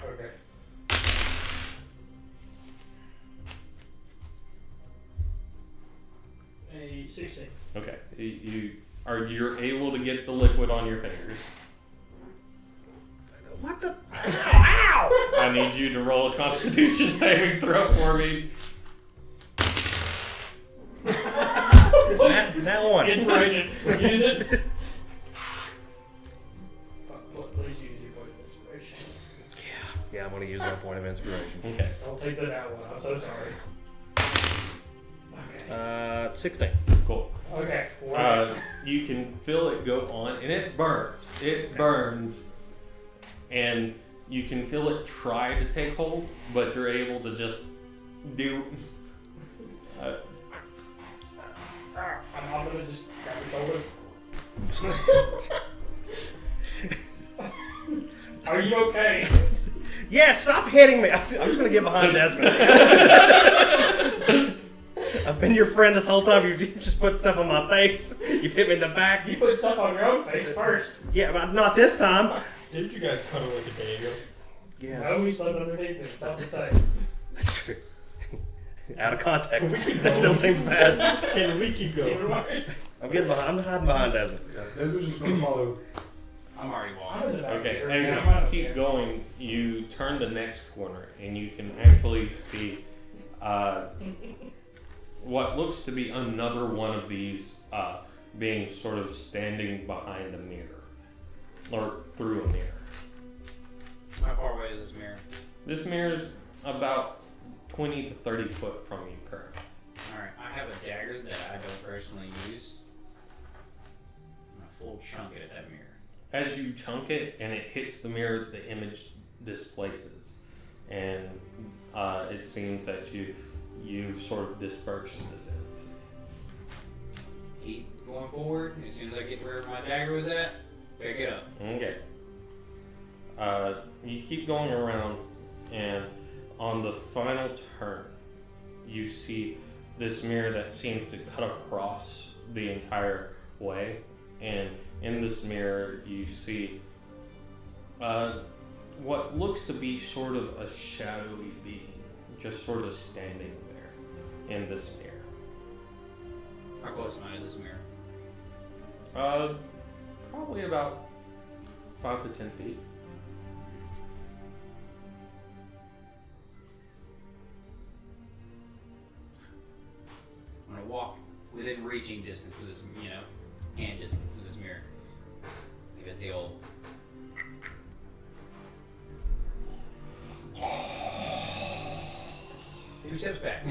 Okay. A 16. Okay, you're able to get the liquid on your fingers. What the? I need you to roll a Constitution saving throw for me. That one. Inspiration. Use it. Please use your point of inspiration. Yeah, I'm gonna use that point of inspiration. Okay. I'll take the that one. I'm so sorry. Okay. 16. Cool. Okay. You can feel it go on, and it burns. It burns, and you can feel it try to take hold, but you're able to just do. I'm gonna just grab your shoulder. Are you okay? Yeah, stop hitting me. I'm just gonna get behind Desmond. I've been your friend this whole time. You've just put stuff on my face. You've hit me in the back. You put stuff on your own face first. Yeah, but not this time. Didn't you guys cuddle like a day ago? Yes. No, we slept underneath it. It's not the same. That's true. Out of context. That still seems bad. Can we keep going? I'm getting behind. I'm hiding behind Desmond. Yeah, Desmond's just gonna follow. I'm already I'm walking. in the back Okay, here. as I'm out you of keep here. going, you turn the next corner, and you can actually see what looks to be another one of these being sort of standing behind a mirror, or through a mirror. How far away is this mirror? This mirror is about 20 to 30 foot from you currently. Alright, I have a dagger that I don't personally use. I'm gonna full chunk it at that mirror. As you chunk it and it hits the mirror, the image displaces, and it seems that you've sort of dispersed this image. Keep going forward. As soon as I get where my dagger was at, pick it up. Okay. You keep going around, and on the final turn, you see this mirror that seems to cut across the entire way, and in this mirror you see what looks to be sort of a shadowy being, just sort of standing there in this mirror. How close am I to this mirror? Probably about 5 to 10 feet. I'm gonna walk within reaching distance of this, hand distance of this mirror. Give it the old. Two steps back.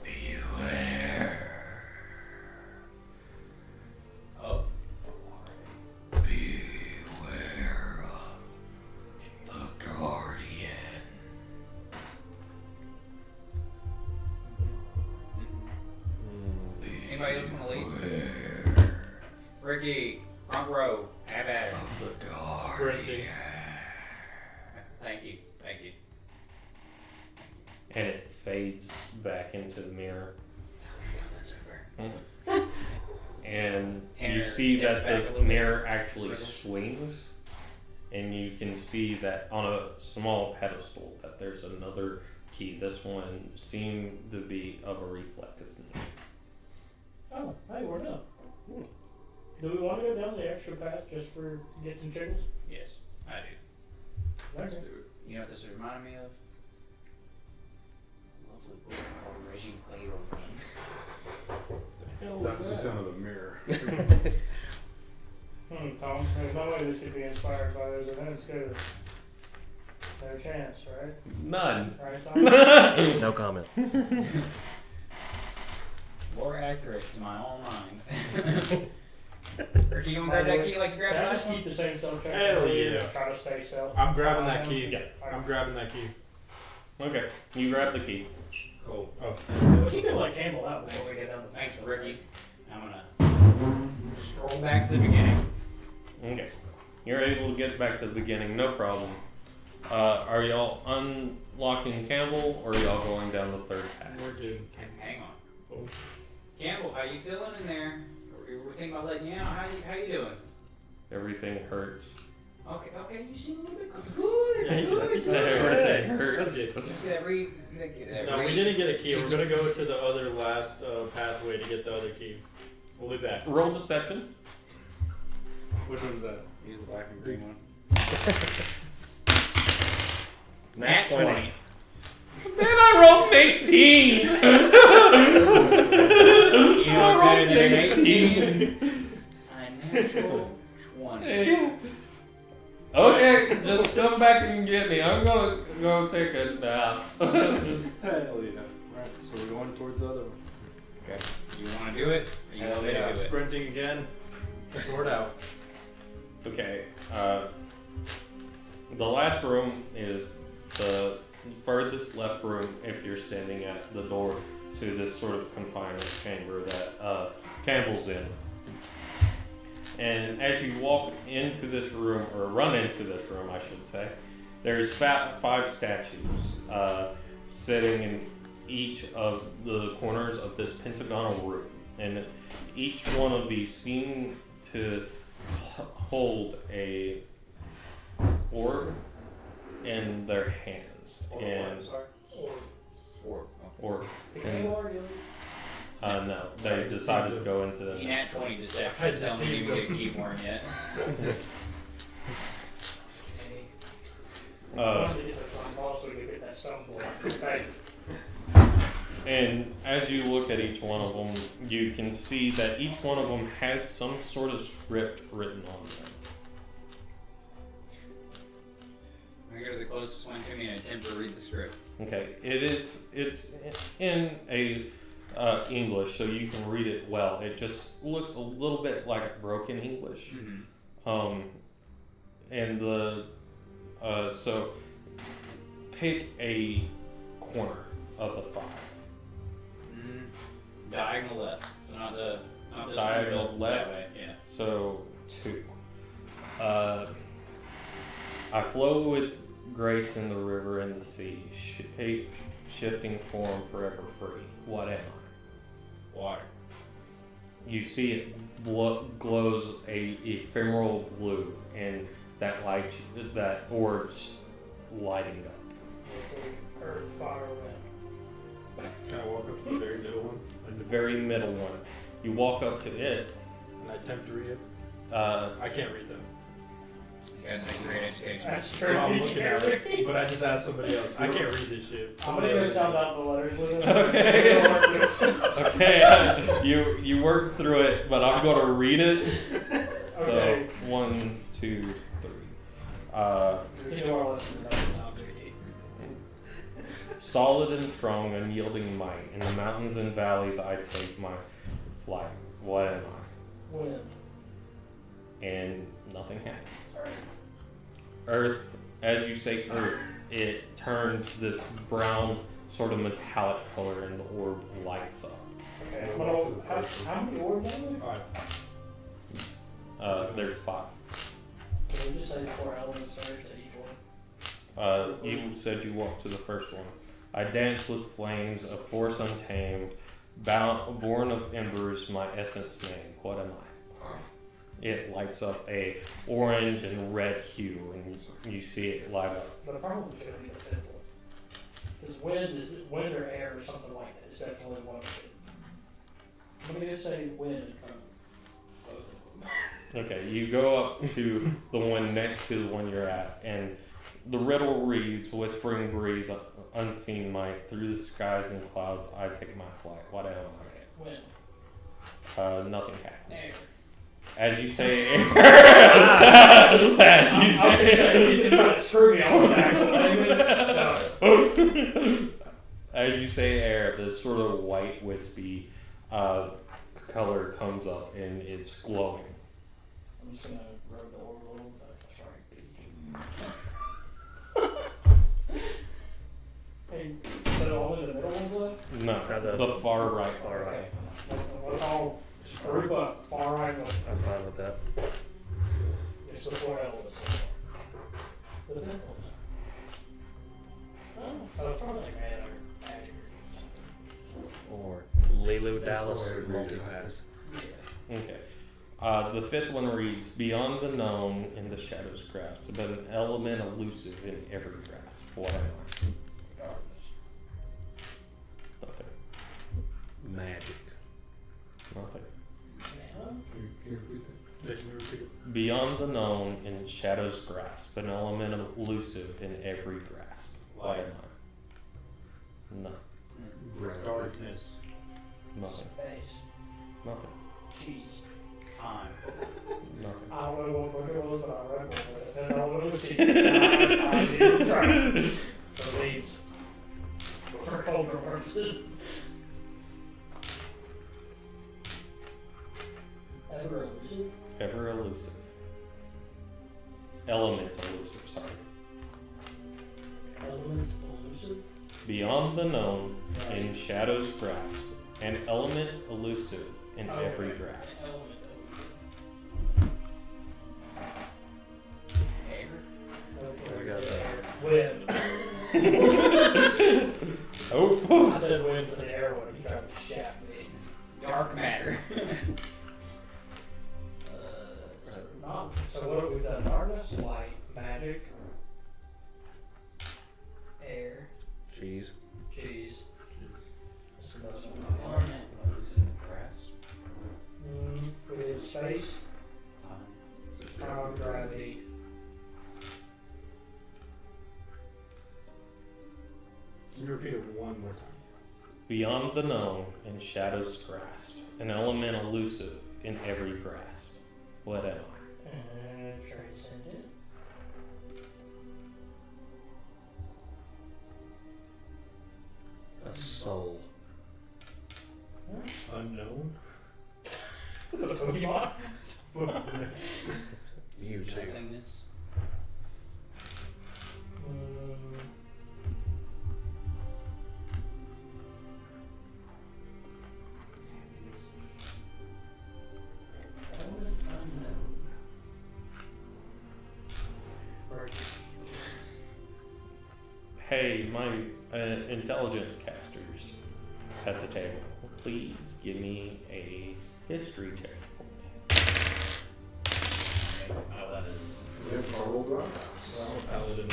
Beware. Oh. Beware of the Guardian. Anybody else want to lead? Beware Ricky, front row, have at it. of the Guardian. Sprinting. Thank you, thank you. And it fades back into the mirror. And you Tanner see steps that back a the little bit. mirror actually Circle. swings, and you can see that on a small pedestal that there's another key. This one seemed to be of a reflective nature. Oh, hey, we're done. Do we want to go down the extra path just for get some chickens? Yes, I do. Okay. You know what this reminded me of? A lovely book called Reggie Railroad. That was the sound of the mirror. Tom, there's no way this could be inspired by those events, could it? No chance, right? None. Right, Tom? No comment. More accurate to my own mind. Ricky, you want to grab that key like you grabbed Can I last just one? keep the same self check? Hell Or yeah. Try to stay self. I'm grabbing that key. Yeah. I'm grabbing that key. Okay, you grab the key. Cool. Oh. We'll keep it like Campbell out before we get down the Thanks, Ricky. I'm gonna stroll back to the beginning. Okay. You're able to get back to the beginning, no problem. Are y'all unlocking Campbell, or are y'all going down the third path? We're good. Hang on. Campbell, how you feeling in there? We're thinking about letting you out. How you doing? Everything hurts. Okay, you seem a little bit good. Everything hurts. That's You said every No, we didn't get a key. We're gonna go to the other last pathway to get the other key. We'll be back. Roll deception. Which one's that? Use the black and green one. Nat 20. Then I rolled an 18. You know what's better than an 18? A natural 20. Okay, just come back and get me. I'm gonna go take a nap. Hell yeah. Alright, so we're going towards the other one. Okay. You want to do it? Or you Hell want me to yeah, do it? sprinting again. Sword out. Okay, the last room is the furthest left room if you're standing at the door to this sort of confinement chamber that Campbell's in. And as you walk into this room, or run into this room, I should say, there's 5 statues sitting in each of the corners of this pentagonal room. And each one of these seem to hold a orb in their hands. And or no, they decided to go into He nat 20 deception. Tell me you didn't get a key for him yet. I wanted to get the front ball so we could get that stone block. Okay. And as you look at each one of them, you can see that each one of them has some sort of script written on them. I go to the closest one to me and attempt to read the script. Okay, it's in a English, so you can read it well. It just looks a little bit like broken English. And so pick a corner of the 5. Diagonal left. So not this Diagonal one, left? That way. Yeah. So 2. I flow with grace in the river and the sea, shape shifting form forever free. What am I? Water. You see it glows a ephemeral blue, and that light, that orb's lighting up. Earth, fire, wind. Can I walk up to the very middle one? The very middle one. You walk up to it. And I attempt to read it? Uh, I can't read them. You guys think great education. That's So true. I'm You looking can't at it, read. but I just asked somebody else. I can't read this shit. I'm gonna go sound out the letters with it. Okay, you work through it, but I'm going to read it. So Okay. 1, 2, 3. You know our lesson. Solid and strong, unyielding might. In the mountains and valleys I take my flight. What am I? Wind. And nothing happens. Earth, as you say Earth, it turns this brown sort of metallic color and the orb lights up. Okay. Well, how many orbs are there? Alright. There's 5. Can we just say 4 elements first at each one? You said you walked to the first one. I dance with flames, a force untamed, born of embers, my essence name. What am I? It lights up a orange and red hue, and you see it light up. But the problem is going to be the 5th one. Because wind or air or something like that is definitely one of it. I'm going to just say wind in front of both of them. Okay, you go up to the one next to the one you're at, and the riddle reads, whispering breeze, unseen might, through the skies and clouds I take my flight. What am I? Wind. Nothing happens. Air. As you say, as you say, He's going to try to screw me on that. No. as you say air, this sort of white wispy color comes up and it's glowing. I'm just going to rub the orb a little bit. That's right. Hey, so only the middle ones left? No, the far right. All right. Okay. Let's all group up. Far right one. I'm fine with that. It's the 4 elements. multi-pass. Yeah. Okay. The fifth one reads, beyond the known in the shadows grasp, but an element elusive in every grasp. What am I? Nothing. Magic. Nothing. Can you repeat that? They can repeat it. Beyond the known in shadows grasp, an element elusive in every grasp. What am I? No. Gravity. Darkness. Nothing. Space. Nothing. Cheese. Time. Nothing. I don't know what it was, but I recognize it. And I don't know what it was cheese. I did try. So leaves. For cultural purposes. Ever elusive. Ever elusive. Element elusive, sorry. Element elusive. Beyond the known in shadows grasp, an element elusive in every grasp. Element Air. I got Wind. Oh! I said wind for the air one. You tried to shaft me. Dark matter. So what have we done? Darkness, light, magic, air, Cheese. cheese. So those are my Element elusive grasp. We did space, time, gravity. Can you repeat it one more time? Beyond the known in shadows grasp, an element elusive in every grasp. What am I? And transcendent. A soul. Unknown. The Pokemon. Mewtwo. Nothingness. Element unknown. Mercury. Hey, my intelligence casters at the table, please give me a history check for me. We have to roll drop. Well, I'm a paladin.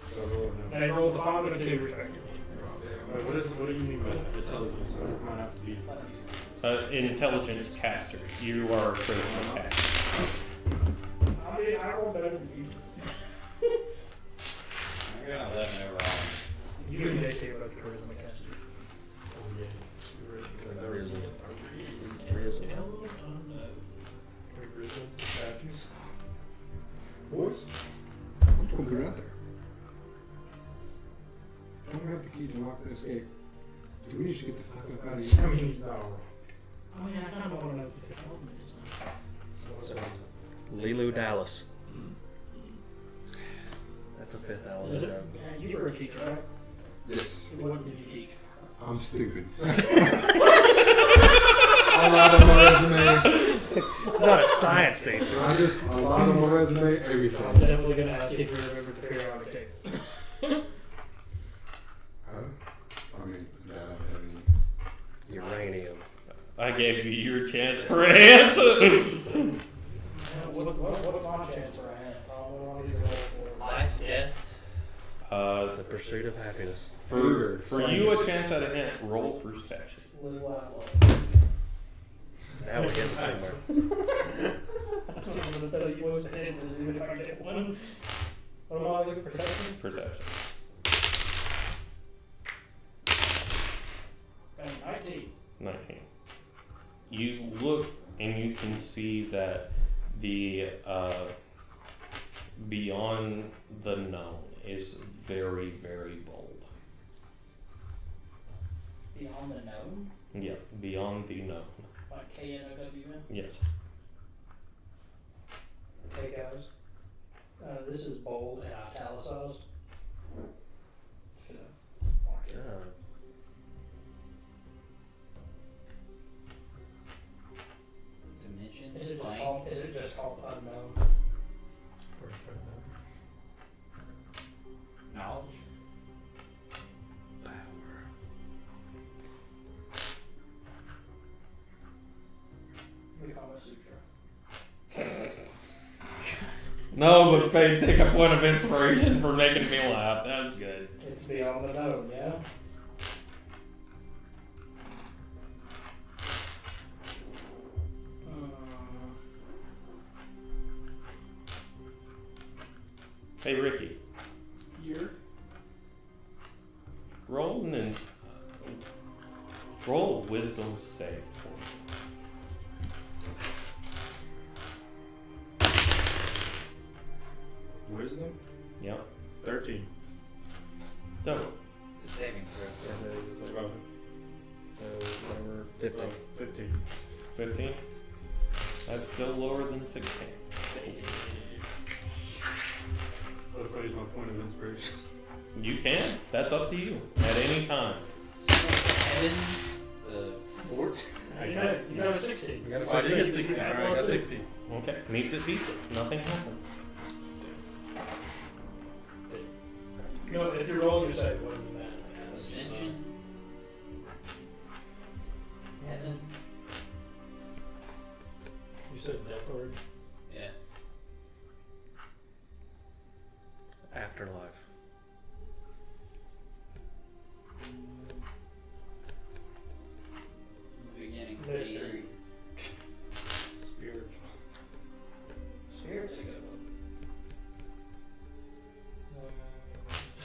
So roll now. They rolled the 5 and a 2 respectively. Wait, what do you mean by intelligence? What does mine have to be? Intelligence caster, you are a charisma caster. I mean, I rolled better than you. I got 11 overall. You and JC are both charisma casters. Oh, yeah. You're right. Risen. Risen. Risen. Statues. Boys, what's going to out there? Don't we have the key to lock this gate? Do we need to get the fuck up out of I here? mean, he's not. I mean, I kind of want to know what the fifth element is now. So what's that? Lilu Dallas. That's a fifth Is element. it? Yeah, you were a teacher, right? Yes. What did you teach? I'm stupid. A lot on my resume. It's not a science teacher. I just a lot on my resume. I'm Everything. definitely going to ask you if you remember the periodic table. I mean, that I have any. Uranium. I gave you your chance for an answer. What's my chance for a hand? I don't want to either roll for. Life, death. The pursuit of happiness. For you, a chance at a hint, roll perception. Live, laugh, love. Now we're getting somewhere. I'm still going to tell you what's the hint is, even if I get one. What am I looking for? Perception? Perception. 19. 19. You look and you can see that the beyond the known is very, very bold. Beyond the known? Yeah, beyond the known. Like KNOWN? Yes. Hey guys. This is bold and italicized. So, mark it. Dimensions. Is it just planes. called, is it just called unknown? Knowledge. Power. the Kama Sutra. No, but Faye, take a point of inspiration for making me laugh. That was good. It's beyond the known, yeah? Hey, Ricky, You're roll a wisdom save for me. Wisdom? Yep. 13. Dope. It's a saving throw. Oh, So whatever. 15. 15. 15. That's still lower than 16. What if I use my point of inspiration? You can. That's up to you at any time. So, Evans, the What? you got a 16. You got a Oh, I did 16. get 16. Alright, I got 16. Okay. Meets it, beats it. Nothing happens. No, if you're rolling your save, what do you manage? Ascension, Heaven, You said death already? yeah. Afterlife. The beginning. Mystery. Spiritual. Spirit's a good one.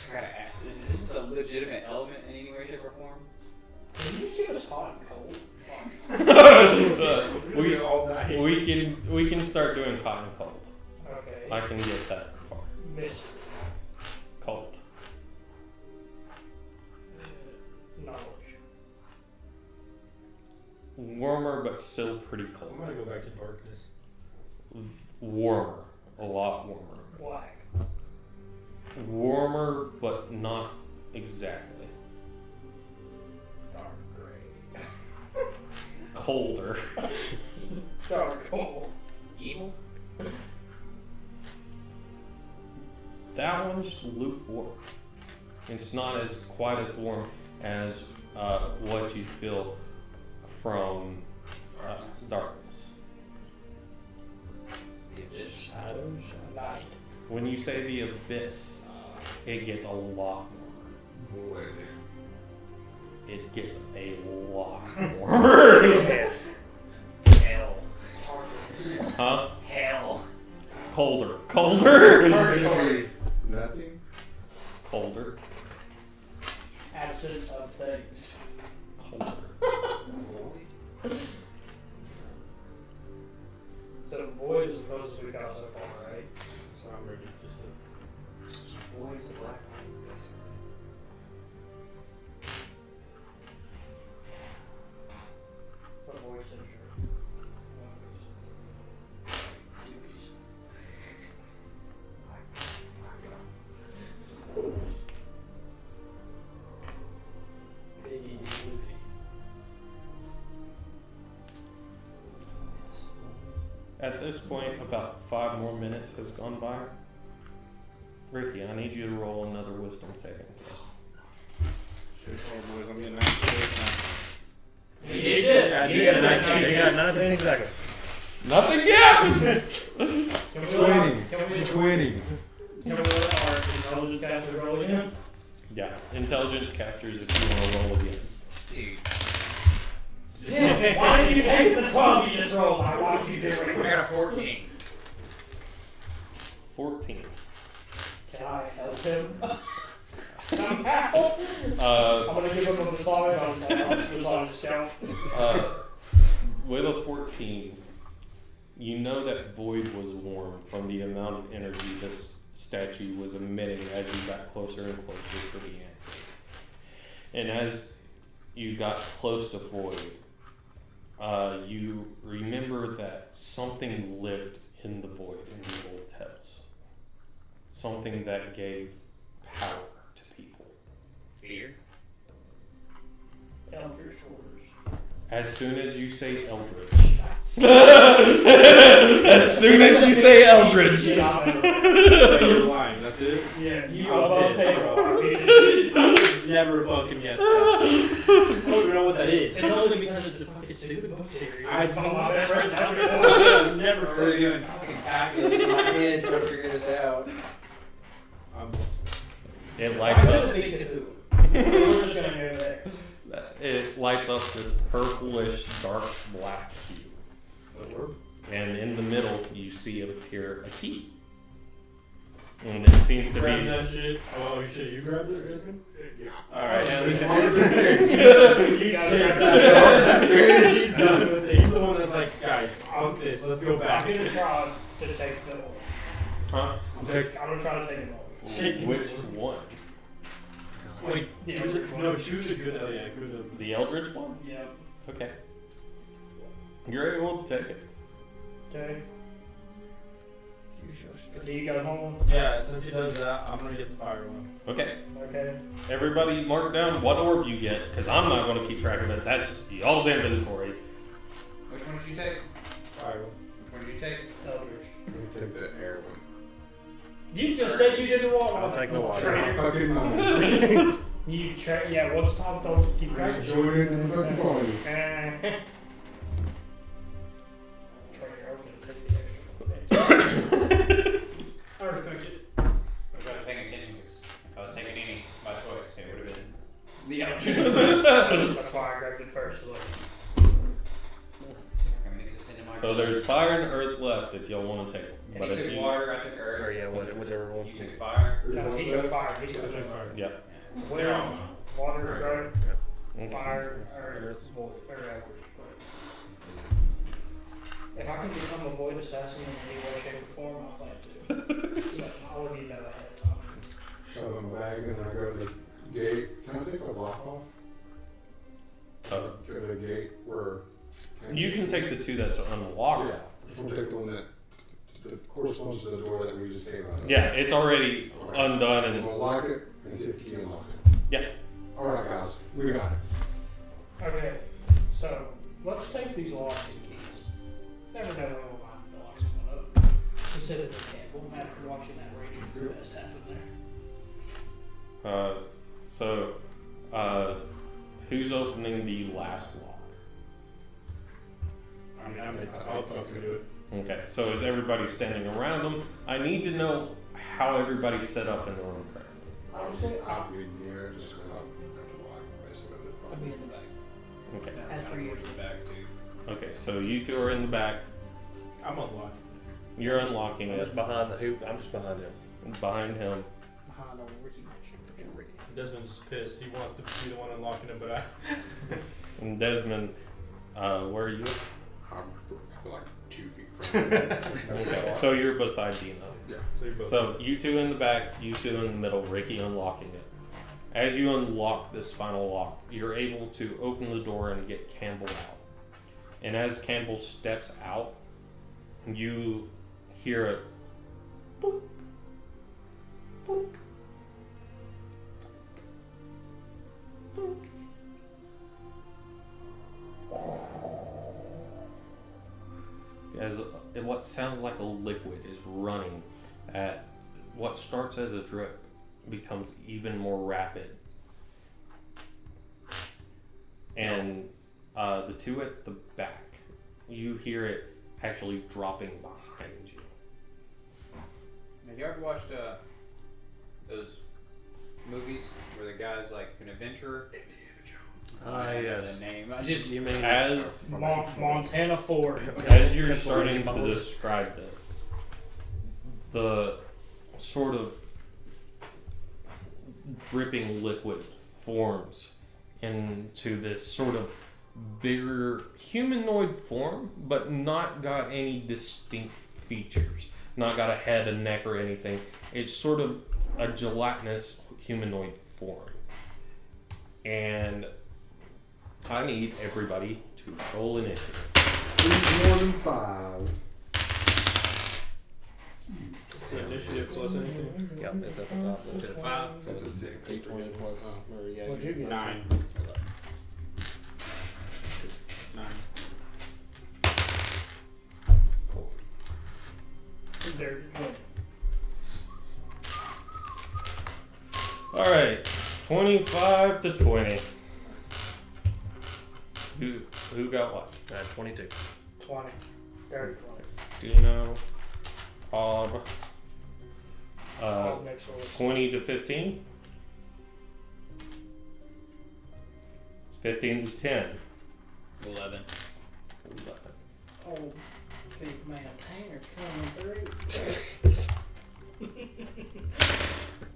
I gotta ask, is this a legitimate element in any way, shape, or form? Can you see us hot and cold? we, all night. we can start doing hot and cold. Okay. I can get that far. Mystery. Cold. Knowledge. Warmer, but still pretty I'm cold. gonna go back to darkness. Warmer. A lot warmer. Black. Warmer, but not exactly. Dark gray. Colder. Dark cold. Evil? That one's lukewarm. It's not as quite as warm as what you feel from darkness. The abyss? Shadows. Night. When you say the abyss, it gets a lot warmer. Void. It gets a lot warmer. Hell. Huh? Hell. Colder. Colder. Purgatory. Nothing. Colder. Absence of things. Colder. So void is the closest we got so far, right? So I'm ready just to. Boys, the black light, basically. What void temperature? Doobies. Biggie Luffy. At this point, about 5 more minutes has gone by. Ricky, I need you to roll another wisdom saving throw. Shit, oh boys, I'm getting 19 days now. You did. I You did got get a a 19. You got 19 exactly. Nothing happens! Can we 20. Can we 20. let our intelligence casters roll again? Yeah, intelligence casters if you want to roll again. Dude, Yeah. Why did you take the 12 you just rolled? I watched you do I it. got a 14. 14. Can I help him? Somehow. I'm gonna give him a massage on massage scout. With a 14, you know that void was warm from the amount of energy this statue was emitting as you got closer and closer to the answer. And as you got close to void, you remember that something lived in the void in the old tales. Something that gave power to people. Fear? Elder Shoulders. As soon as you say Eldritch. As soon as you say Eldritch. You're lying, that's it? Yeah, you I'm above pissed, table. bro. I'm pissed. never fucking guessed that. I don't even know what that is. It's only because it's a fucking stupid book series. I told my best friends how to I've never We're heard doing fucking calculus in my head trying to figure this out. It I lights couldn't up. be Cthulhu. We're just gonna go there. It lights up this purplish, dark black cube, and in the middle you see it appear a key, and it seems to Grab be. that shit. Oh shit, you grabbed it, Desmond? Yeah. Alright, There's yeah. one of the gates. He's Guys, pissed. guys. He's done with it. He's the one that's like, guys, I'm pissed. Let's go I'm back. gonna try to take the. Huh? I'm taking. I'm gonna try to take it off. Take Which one? Wait, Yeah, choose which a, one? no, choose a good. Oh yeah, good. The Eldritch one? Yeah. Okay. You're able to take it. Okay. Do you guys want one? Yeah, since he does that, I'm gonna get the fire one. Okay. Okay. Everybody mark down what orb you get, because I'm not going to keep track of it. That's y'all's inventory. Which one did you take? Fire one. Which one did you take? Eldritch. I'm gonna take the air one. You just said you didn't want one. I'll take the water. My Traitor. fucking mind. You yeah, what's top those keep track I of? join in the fucking party. Traitor, I was gonna take the extra. I respect it. I was trying to pay attention because if I was taking any by choice, it would have been the Eldritch. That's why I grabbed it first. Like, So there's fire and earth left if y'all want to take it. And But he if took you, water, I took Or earth. yeah, whichever one. You took fire. no, he took fire. He took Fire. yeah. wind, water, earth, Okay. fire, earth, void, or average. If I can become a void assassin in any way, shape, or form, I'll plan to. So all of you know ahead of time. Shove them bag, and then I go to the gate. Can I take the lock off? Go to the gate where. You can take the two that's unlocked. Yeah. Just want to take the one that corresponds to the door that we just came out of. Yeah, it's already undone I'm and gonna lock it and see if the key unlocks it. yeah. All right, guys, we got it. Okay, so let's take these locks and keys. Never know when we'll find the locks coming up. Specifically Campbell, after watching that Rage Fest happen there. So, who's opening the last lock? I mean, I'll fucking do it. Okay, so is everybody standing around them? I need to know how everybody's set up in the room currently. I'll be near it just because I'm gonna lock messing with it. I'll be in the back. Okay. As per usual. Back to Okay, so you two are in the back. I'm unlocking. You're unlocking I'm it just behind the hoop. I'm just behind him. behind him. Behind old Ricky Mansion. Desmond's just pissed. He wants to be the one unlocking it, but I. And Desmond, where are you? I'm like 2 feet from it. Okay, so you're beside Dino. So you both. So you two in the back, you two in the middle, Ricky unlocking it. As you unlock this final lock, you're able to open the door and get Campbell out. And as Campbell steps out, you hear a thunk, thunk, thunk, thunk. As what sounds like a liquid is running at what starts as a drip becomes even more rapid. And the two at the back, you hear it actually dropping behind you. Have you ever watched those movies where the guy's like an adventurer? Ah, I don't know yes. the name. I just You mean As Montana Ford. as you're starting to describe this, the sort of dripping liquid forms into this sort of bigger humanoid form, but not got any distinct features. Not got a head, a neck, or anything. It's sort of a gelatinous humanoid form. And I need everybody to roll initiative. Who's more than 5? So initiative plus anything. Yep, it's at the top. to the 5. That's a 6. 20 plus. Or, yeah, What'd you get? 9. 9. Cool. They're good. All right. 25 to 20. Who got what? 22. 20. Dirty 20. Dino, Bob. Oh, next roll. 20 to 15. 15 to 10. 11. 11. Oh, big man Tanner coming through.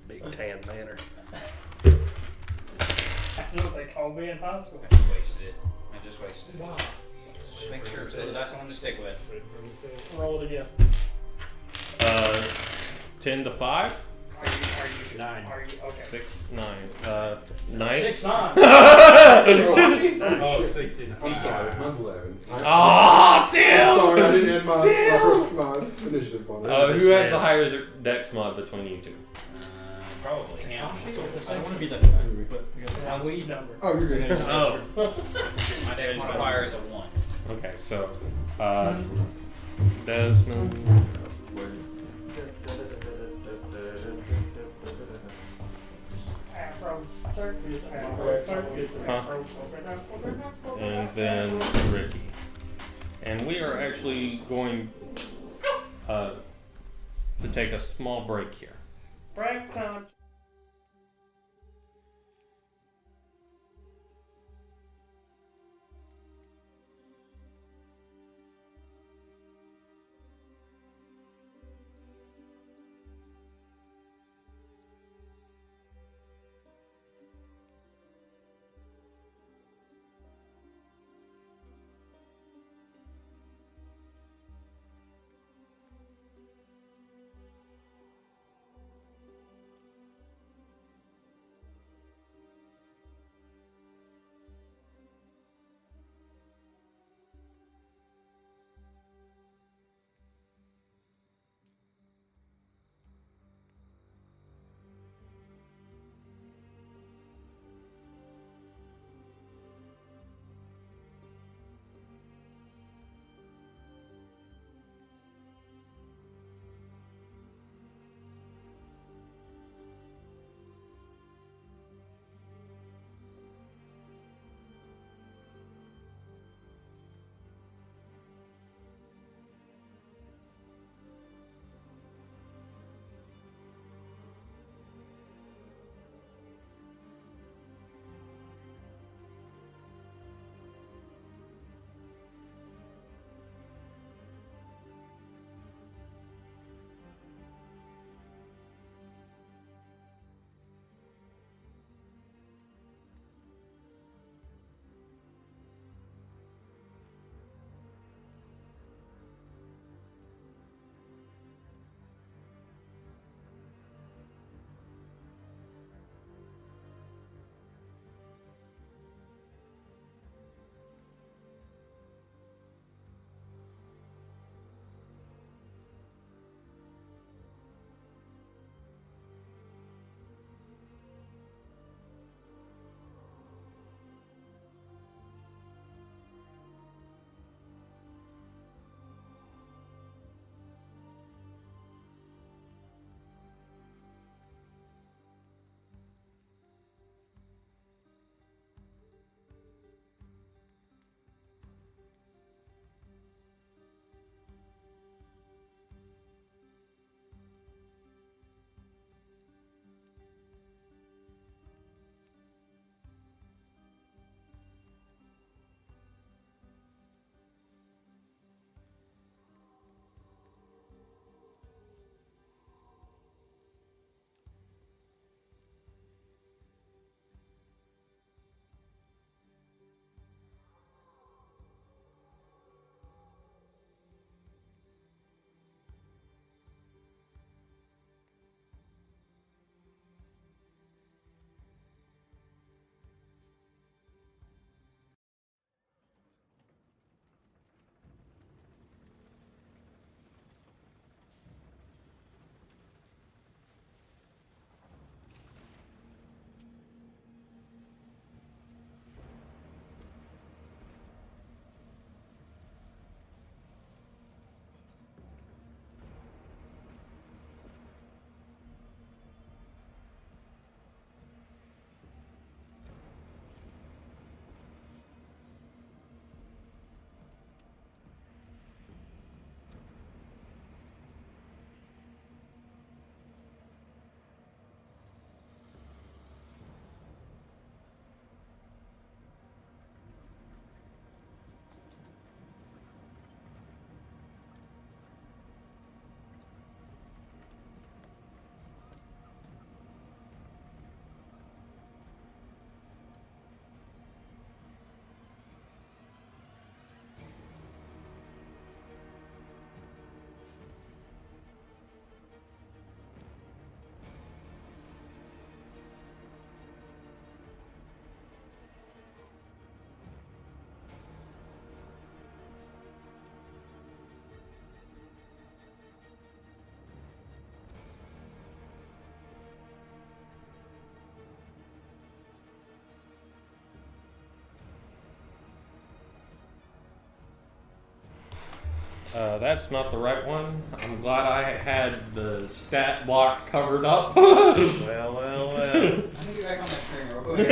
Big tan manor. That's what they called me in high school. I just wasted it. I just wasted it. Wow. Just make sure it's still the dice I wanted to stick with. Roll it again. 10 to 5. Are you 9. Are you okay? 6, 9. Nice. 6, 9. Oh, 69. I'm sorry, mine's 11. Ah, I'm Tim! sorry, I didn't end my Damn! my initiative on it. Who has the higher dex mod between you two? Probably. Yeah. I don't want to be that guy, but Now we number. Oh, you're good. Oh. My dex modifier is a 1. Okay, so Desmond. Afro circus, Afro circus, Huh? Afro. And then Ricky. And we are actually going to take a small break here. Break time. That's not the right one. I'm glad I had the stat block covered up. Well, well, well. Let me get back on that string real quick.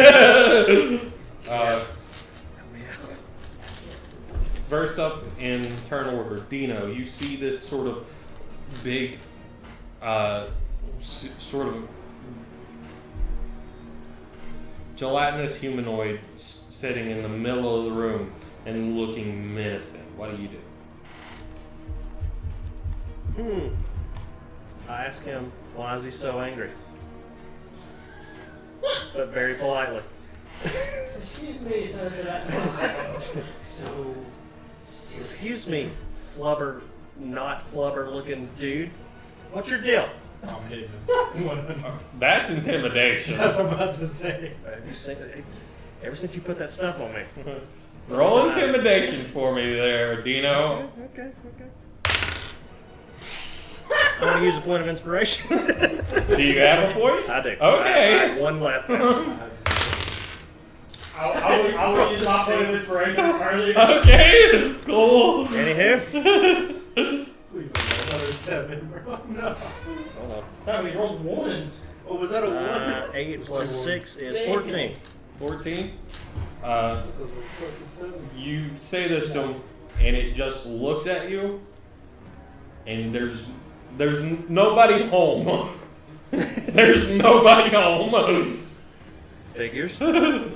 Help me out. First up in turn order, Dino, you see this sort of big, sort of gelatinous humanoid sitting in the middle of the room and looking menacing. What do you do? I ask him, why is he so angry? But very politely. Excuse me, sir. So. Excuse me, flubber, not flubber looking dude. What's your deal? I'm hitting him. That's intimidation. That's what I'm about to say. Have you seen, ever since you put that stuff on me. Roll intimidation for me there, Dino. Okay. I want to use a point of inspiration. Do you have a point? I do. Okay. I have one left now. I would use my point of inspiration earlier. Okay, cool. Anywho. Please don't know another 7, bro. No. Hold No, we rolled ones. Oh, was that a 1? on. 8 plus 6 is 14. 14. Those were fucking 7s. You say this to him, and it just looks at you, and there's nobody home. There's nobody home. Figures. Let's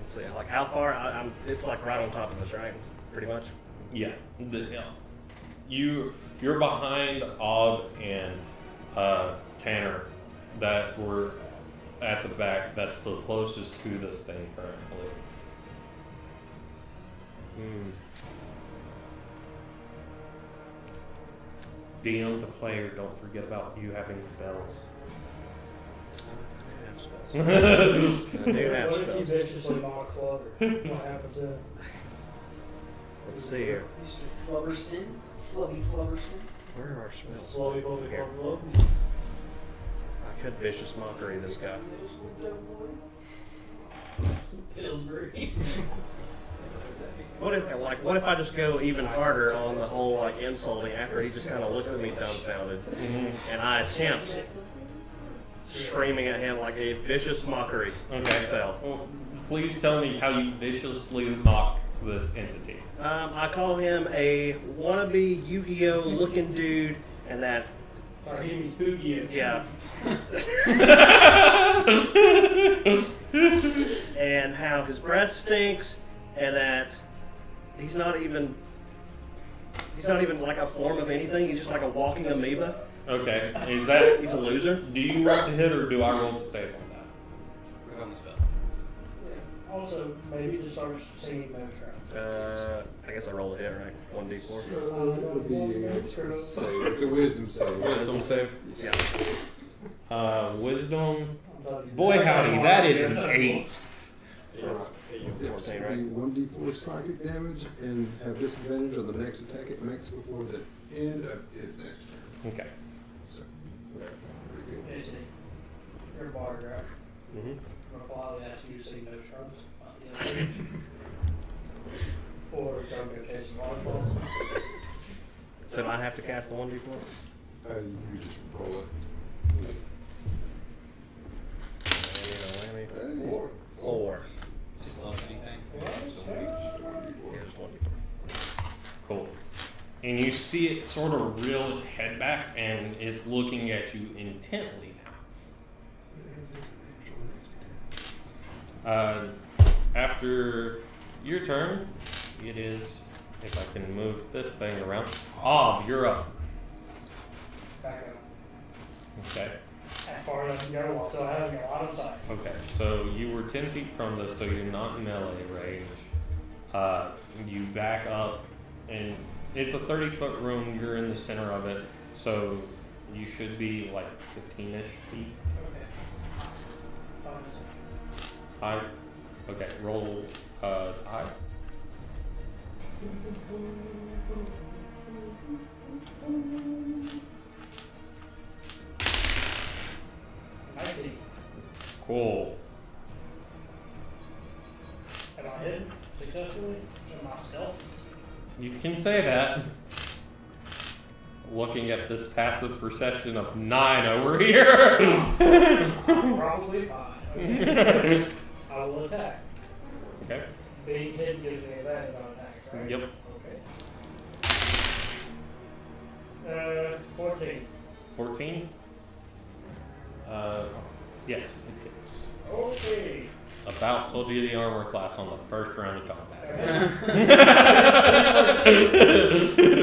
see. Like how far? I'm. It's like right on top of us, right? Pretty much. Yeah. You're behind Og and Tanner that were at the back. That's the closest to this thing currently. Dino, the player, don't forget about you having spells. I do have What if you spells. viciously mock Flubber? What happens then? Let's see here. Mr. Flubberson? Flubby Flubberson? Where are our spells? Flubby, flubby, Here. flubby, flubby. I could vicious mockery this guy. Pillsbury. What if I just go even harder on the whole like insulting after he just kind of looks at me dumbfounded, and I attempt screaming at him like a vicious mockery spell. Well, please tell me how you viciously mock this entity. I call him a wannabe Yu-Gi-Oh looking dude, and that Sorry, he spooky. yeah, and how his breath stinks, and that he's not even like a form of anything. He's just like a walking amoeba. Okay, is that? He's a loser. Do you want to hit or do I roll to save on that? Click on the spell. Also, maybe just start singing Mouse Round. I guess I roll a hit, right? 1d4. It'll be a save. It's a wisdom save. Wisdom save. Yeah. Wisdom. Boy howdy, that is an 8. So that's Yes, 14, it'll right? be 1d4 psychic damage and have disadvantage on the next attack it makes before the end of its next turn. Okay. So, that's pretty good. Hey, see, you're a bard, right? Mm-hmm. I'm gonna politely ask you to sing those drums. Or don't go chasing waterfalls. So do I have to cast the 1d4? You just roll it. Hey, 4. Too close to anything. just 1d4. Yeah, just 1d4. Cool. And you see it sort of reel its head back and it's looking at you intently now. After your turn, it is, if I can move this thing around. You're up. Back up. Okay. As far as I can go, so I have a lot of sight. Okay, so you were 10 feet from this, so you're not in melee range. You back up, and it's a 30-foot room. You're in the center of it, so you should be like 15-ish feet Okay. high. Okay, roll high. I think. Cool. Am I hit successfully. So myself. You can say that. Looking at this passive perception of 9 over here. I'm probably fine. Okay. I will attack. Okay. Being hit gives me advantage on attacks, right? Yep. Okay. 14. 14. Yes, it hits. Okay. About told you the armor class on the first round of combat.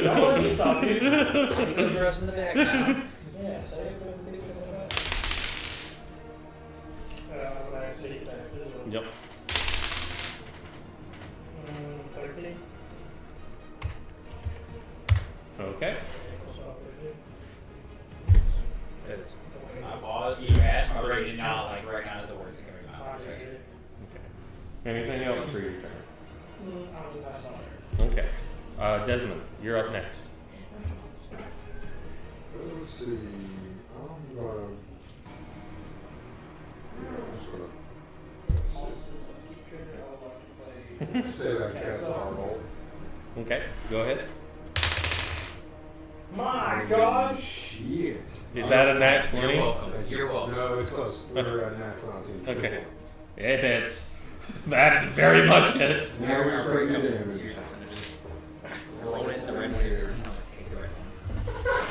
Don't let me stop you. He goes for us in the back now. Yeah, save it and pick it up. I'm gonna have sneak attack as well. Yep. 13. Okay. Plus about 13. That is. I paused, you asked, my brain did not like recognize the words that came out for a second. Anything else for your turn? That's not Okay. Desmond, you're up next. Let's see. I'm just gonna say that cast Starbolt. Okay, go ahead. My God! Shit. Is that a nat 20? You're welcome. Thank you. You're welcome. No, it's close. We're at natural 19. Okay. It hits. That very much hits. Now we're just taking the damage. Roll it in the red one. Here. Take the red one.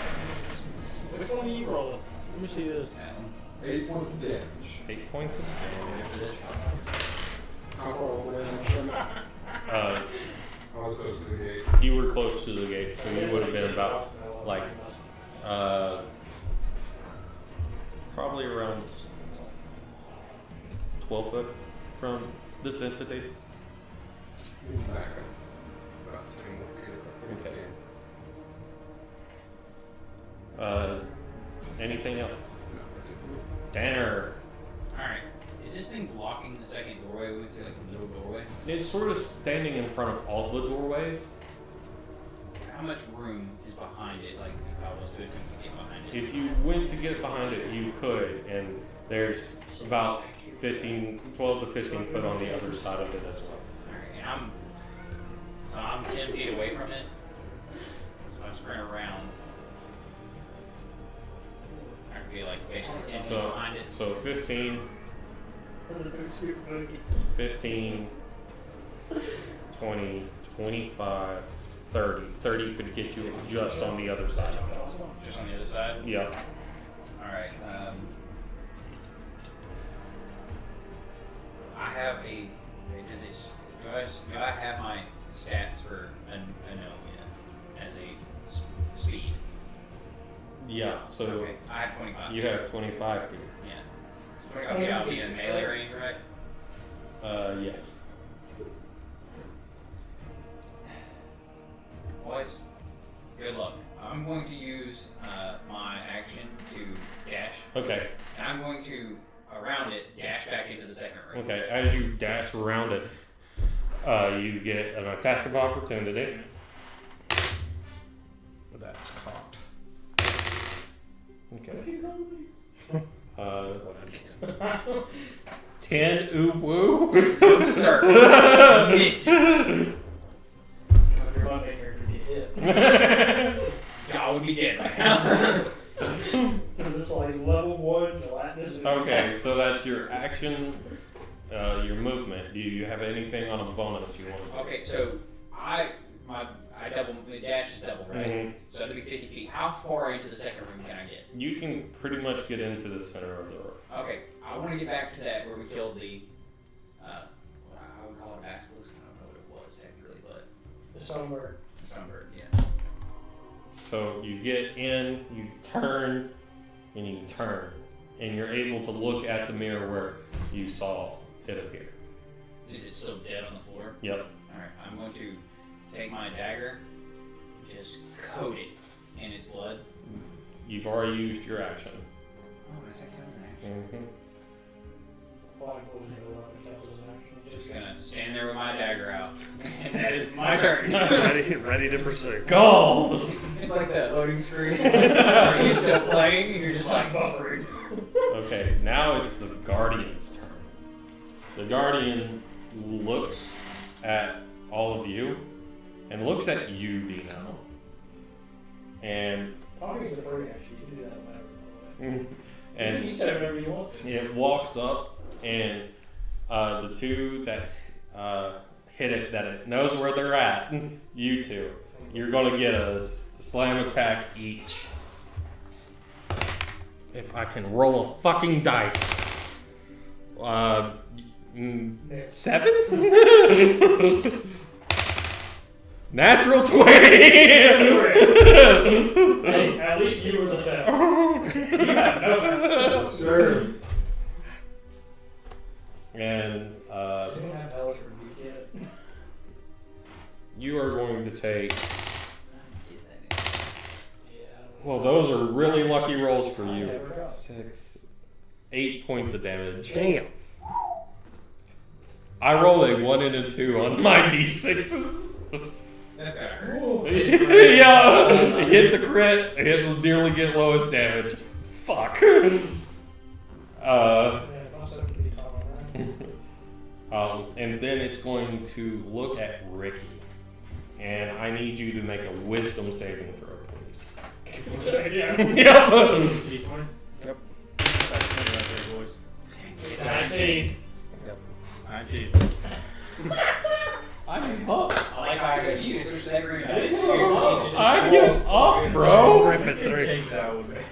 Which one are you rolling? Let me see this. That one. 8 points of damage. 8 points of damage. After this. How far away am I from it? Uh, I was close to the gate. you were close to the gate, so you would have been about, like, probably around 12 foot from this entity. Back up about 10 more feet if I Okay. can. Anything else? No, that's it for me. Tanner. Alright. Is this thing blocking the second doorway? We went through like the middle doorway. It's sort of standing in front of all the doorways. How much room is behind it? Like if I was to attempt to get behind it? If you went to get behind it, you could, and there's about 12 to 15 foot on the other side of it as well. Alright, and I'm 10 feet away from it. So I sprint around. I could be like basically 10 feet behind it. So 15, 20, 25, 30. 30 could get you just on the other side. Just on the other side? Yeah. Alright, I have a, do I have my stats for Anomia as a speed? Yeah, so Okay, I have 25. you have 25 feet. Yeah. So 25 feet, I'll be in melee range, right? Yes. Boys, good luck. I'm going to use my action to dash, Okay. and I'm going to, around it, dash back into the second ring. Okay. As you dash around it, you get an attack of opportunity. That's cocked. Okay. 10 oop woo. No, sir. Misses. Your Moneymaker could get hit. Y'all would be dead right now. So this like level 1 gelatinous. Okay, so that's your action, your movement. Do you have anything on a bonus you want to do? Okay, so I double, the dash is double, right? Mhm. So that'd be 50 feet. How far into the second room can I get? You can pretty much get into the center of the room. Okay, I want to get back to that where we killed the, I would call it a basilisk. I don't know what it was technically, but The sunbird. sunbird, yeah. So you get in, you turn, and you turn. And you're able to look at the mirror where you saw it appear. Is it still dead on the floor? Yep. Alright, I'm going to take my dagger, just coat it in its blood. You've already used your action. Oh, is that kind of an action? Mm-hmm. Just gonna stand there with my dagger out. And that is my turn. ready to pursue. Go! It's like that loading screen. Are you still playing? And you're just like buffering. Okay, now it's the Guardian's turn. The Guardian looks at all of you and looks at you, Dino. And Talking is free, actually. You can do that whenever. and You say whatever you want to. it walks up, and the two that hit it, that it knows where they're at, you two, you're gonna get a slam attack each. If I can roll a fucking dice. 7? Natural 20! Hey, at least you were the 7. You have no. Sir. And You don't have help for me yet. you are going to take. Yeah. Well, those are really lucky rolls for you. Never got. 6, 8 points of damage. Damn. I rolled a 1 and a 2 on my d6s. That's gotta hurt. Yeah, hit the crit, it'll nearly get lowest damage. Fuck. And then it's going to look at Ricky. And I need you to make a wisdom saving throw, please. Yeah. Yeah. D20? Yep. That's right there, boys. 19. 19. I give up. I like how I got you switch that green. I give up, bro. Rip it through. Take that one, man.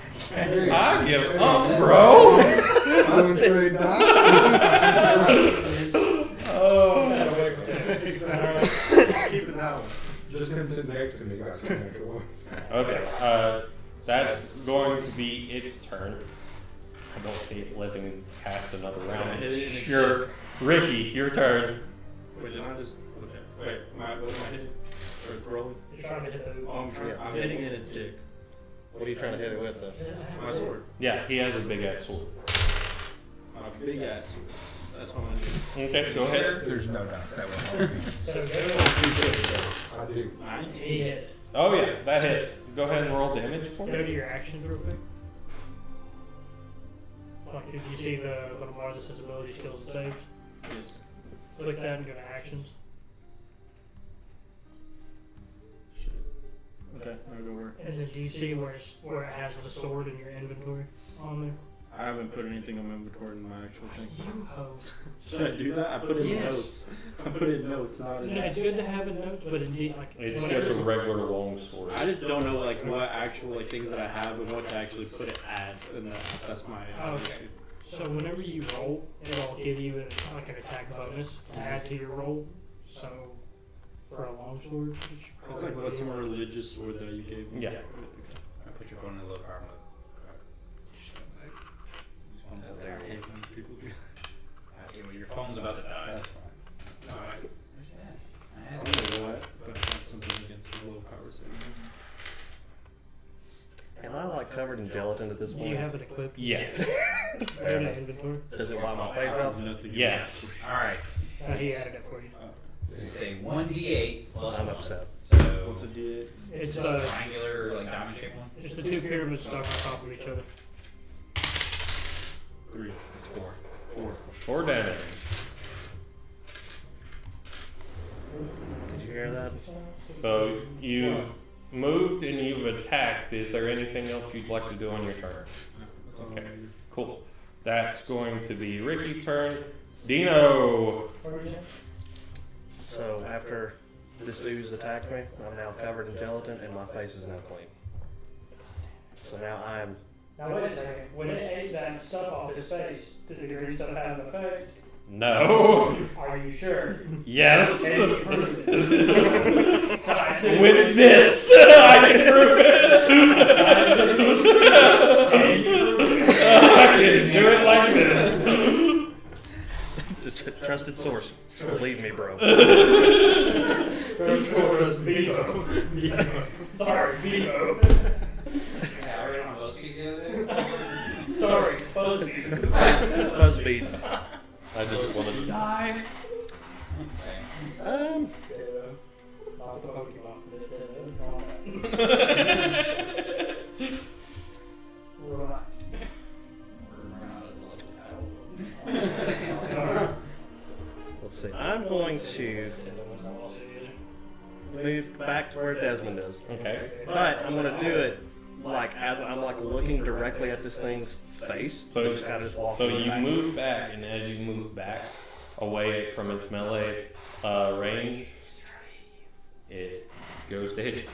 I give up, bro. I'm gonna trade dice. Oh. Keeping that one. Just him sitting next to me got you back at once. Okay, that's going to be its turn. I don't see it living past another round. Hit it in its Sure. Ricky, your turn. Wait, did I just. Wait, what am I hitting? Or rolling? You're trying to hit the. Oh, I'm hitting it in its dick. What are you trying to hit it with, though? My sword. Yeah, he has a big ass sword. My big ass sword. That's what I'm gonna do. Okay, go ahead. There's no dice that will help me. So go. I do. 19. He hit it. Oh yeah, that hits. Go ahead and roll damage for Go me. to your actions real quick. Like, did you see the little bar that says ability, skills, and saves? Yes. Click that and go to actions. Shit. Okay, I'll go work. And then do you see where it has the sword in your inventory on there? I haven't put anything on my inventory in my actual thing. You hoe. Should I do that? I put it in Yes. notes. I put it in notes, not in No, it's good to have in notes, but indeed, like It's whenever- just a regular long sword. I just don't know like what actual like things that I have and what to actually put it as, and that's my Okay. issue. So whenever you roll, it'll give you an attack bonus to add to your roll. So for a longsword, It's like what's some religious sword that you gave me? Yeah. I put your phone in the low power mode. Out there, I hate when people do. Yeah, well, your phone's about to die. That's fine. Where's it at? I I had don't know what, but I have something against the low power setting. Am I like covered in gelatin at this do point? you have it equipped? Yes. Go to inventory. Does it wipe my face off? Yes. Alright. He added it for you. It's a 1d8 plus I'm 1. upset. So, What's a D8? It's a the triangular or like diamond shaped one? it's the two pyramids stuck on top of each other. 3. 4. 4 damage. Did you hear that? So you've moved and you've attacked. Is there anything else you'd like to do on your turn? Okay, cool. That's going to be Ricky's turn. Dino. What was it? So after this ooze attacked me, I'm now covered in gelatin and my face is now clean. So now I'm. Now wait a second. When it ate that stuff off his face, did the green stuff have an effect? No. Are you sure? Yes. Can you prove it? Scientific. With this, I can prove it. I can do it like this. Just a trusted source. Believe me, bro. Trust Bevo. Sorry, Bevo. Yeah, I read it on BuzzFeed the other day. Sorry, BuzzFeed. Fuzzbeat. I just want to die. Same. Not the Pokemon. Relax. We're not at the level title. Let's see. I'm I'm going to move back to where Desmond is. Okay. But I'm gonna do it like as I'm like looking directly at this thing's face. So- just kind of just walking. So you back. move back, and as you move back away from its melee range, it goes to hit you.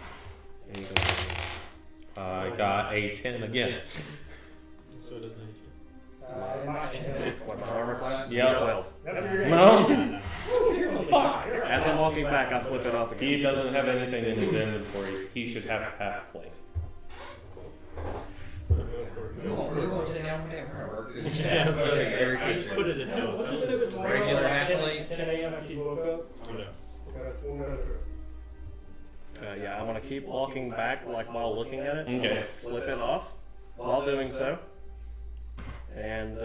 And you go, I got a 10 again. So it doesn't hit what, my armor class? Yeah. 12. No, fuck. As I'm walking back, I flip it off again. He doesn't have anything in his inventory. He should have half plate. We won't sit down with that. We're gonna work this. Yeah, I was gonna say, Every I just feature. put it in notes. We'll just do it tomorrow. Regular like athlete. 10 a.m. after you woke up. Oh, no. We'll go through. Yeah, I'm gonna keep walking back like while looking at it. I'm Okay. gonna flip it off while doing so. And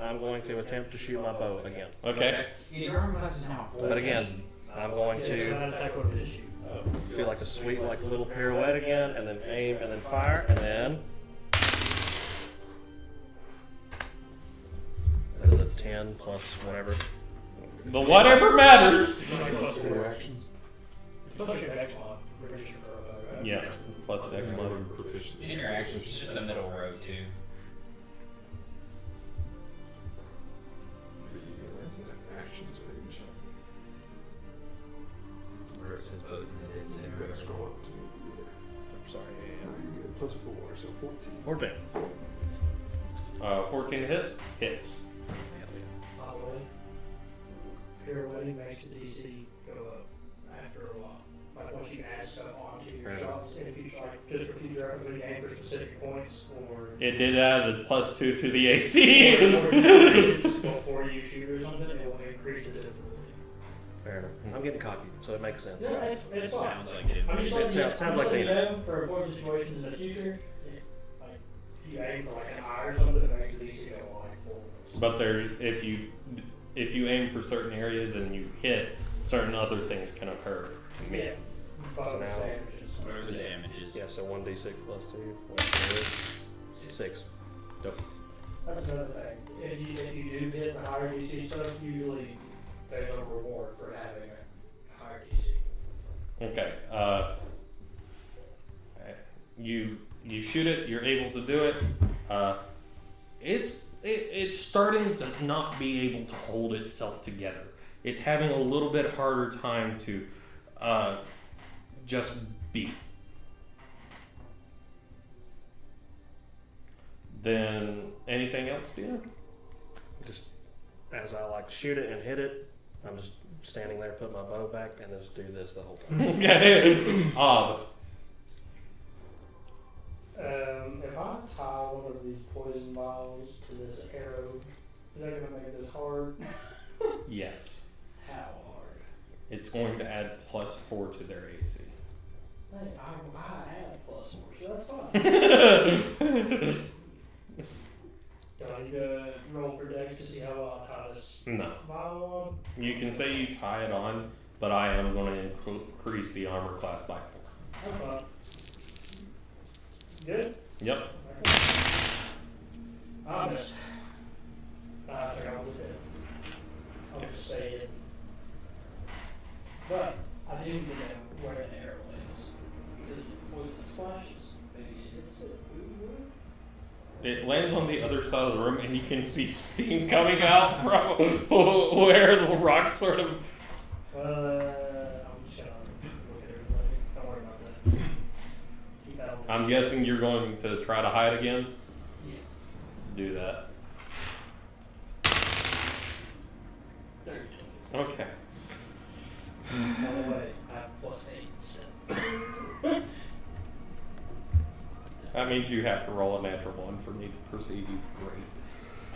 I'm going to attempt to shoot my bow again. Okay. Your armor class is now 14. But again, I'm going Yeah, so to that attack would have you. do like a sweet like little pirouette again, and then aim, and then fire, and then that is a 10 plus whatever. The whatever matters. Plus Four actions. Plus your next one. Register for a bow, right? Yeah, plus the X mod. Modern proficiency. In your actions, it's just the middle row too. Actions page. Where it says both in the You've got to scroll up to. Yeah. I'm sorry. No, you get plus 4, so 14. 14. 14 hit hits. Hell yeah. By the way, pirouetting makes the DC go up after a while. Like once you add stuff onto your Fair shots, and if you like just for future reference, when you aim for specific points or It did add a +2 to the or AC. before you shoot or something, it will increase the difficulty. Fair enough. I'm getting cocky, so it makes sense. No, it's fine. Sounds like it. I'm just letting you, Sounds like they know for important situations in the future. Like if you aim for like an eye or something, it makes the DC go like forward. But there, if you aim for certain areas and you hit, certain other things can occur. To me. Yeah. So now- Whatever the damage is. Yeah, so 1d6 plus 2. 6. That's another thing. If you do hit the higher DC stuff, usually there's a reward for having a higher DC. Okay. You shoot it. You're able to do it. It's starting to not be able to hold itself together. It's having a little bit harder time to just be. Then anything else, Dina? Just as I like shoot it and hit it, I'm just standing there, put my bow back, and just do this the whole time. Okay. If I tie one of these poison vials to this arrow, is that gonna make this hard? Yes. How hard? It's going to add +4 to their AC. Hey, I had +4, so that's fine. Do I need to roll for dex to see how well I tie this No. vial on? You can say you tie it on, but I am going to increase the armor class by 4. That's fine. Good? Yep. I missed. I think I was dead. I'll just say it. But I do get where the arrow is. Because it poison splashes. Maybe it hits it. It lands on the other side of the room, and you can see steam coming out from where the rock sort of. I'm just gonna look at everybody. Don't worry about that. Keep that on. I'm guessing you're going to try to hide again. Yeah. Do that. 32. Okay. By the way, I have +8, so. That means you have to roll a natural 1 for me to perceive you. Great.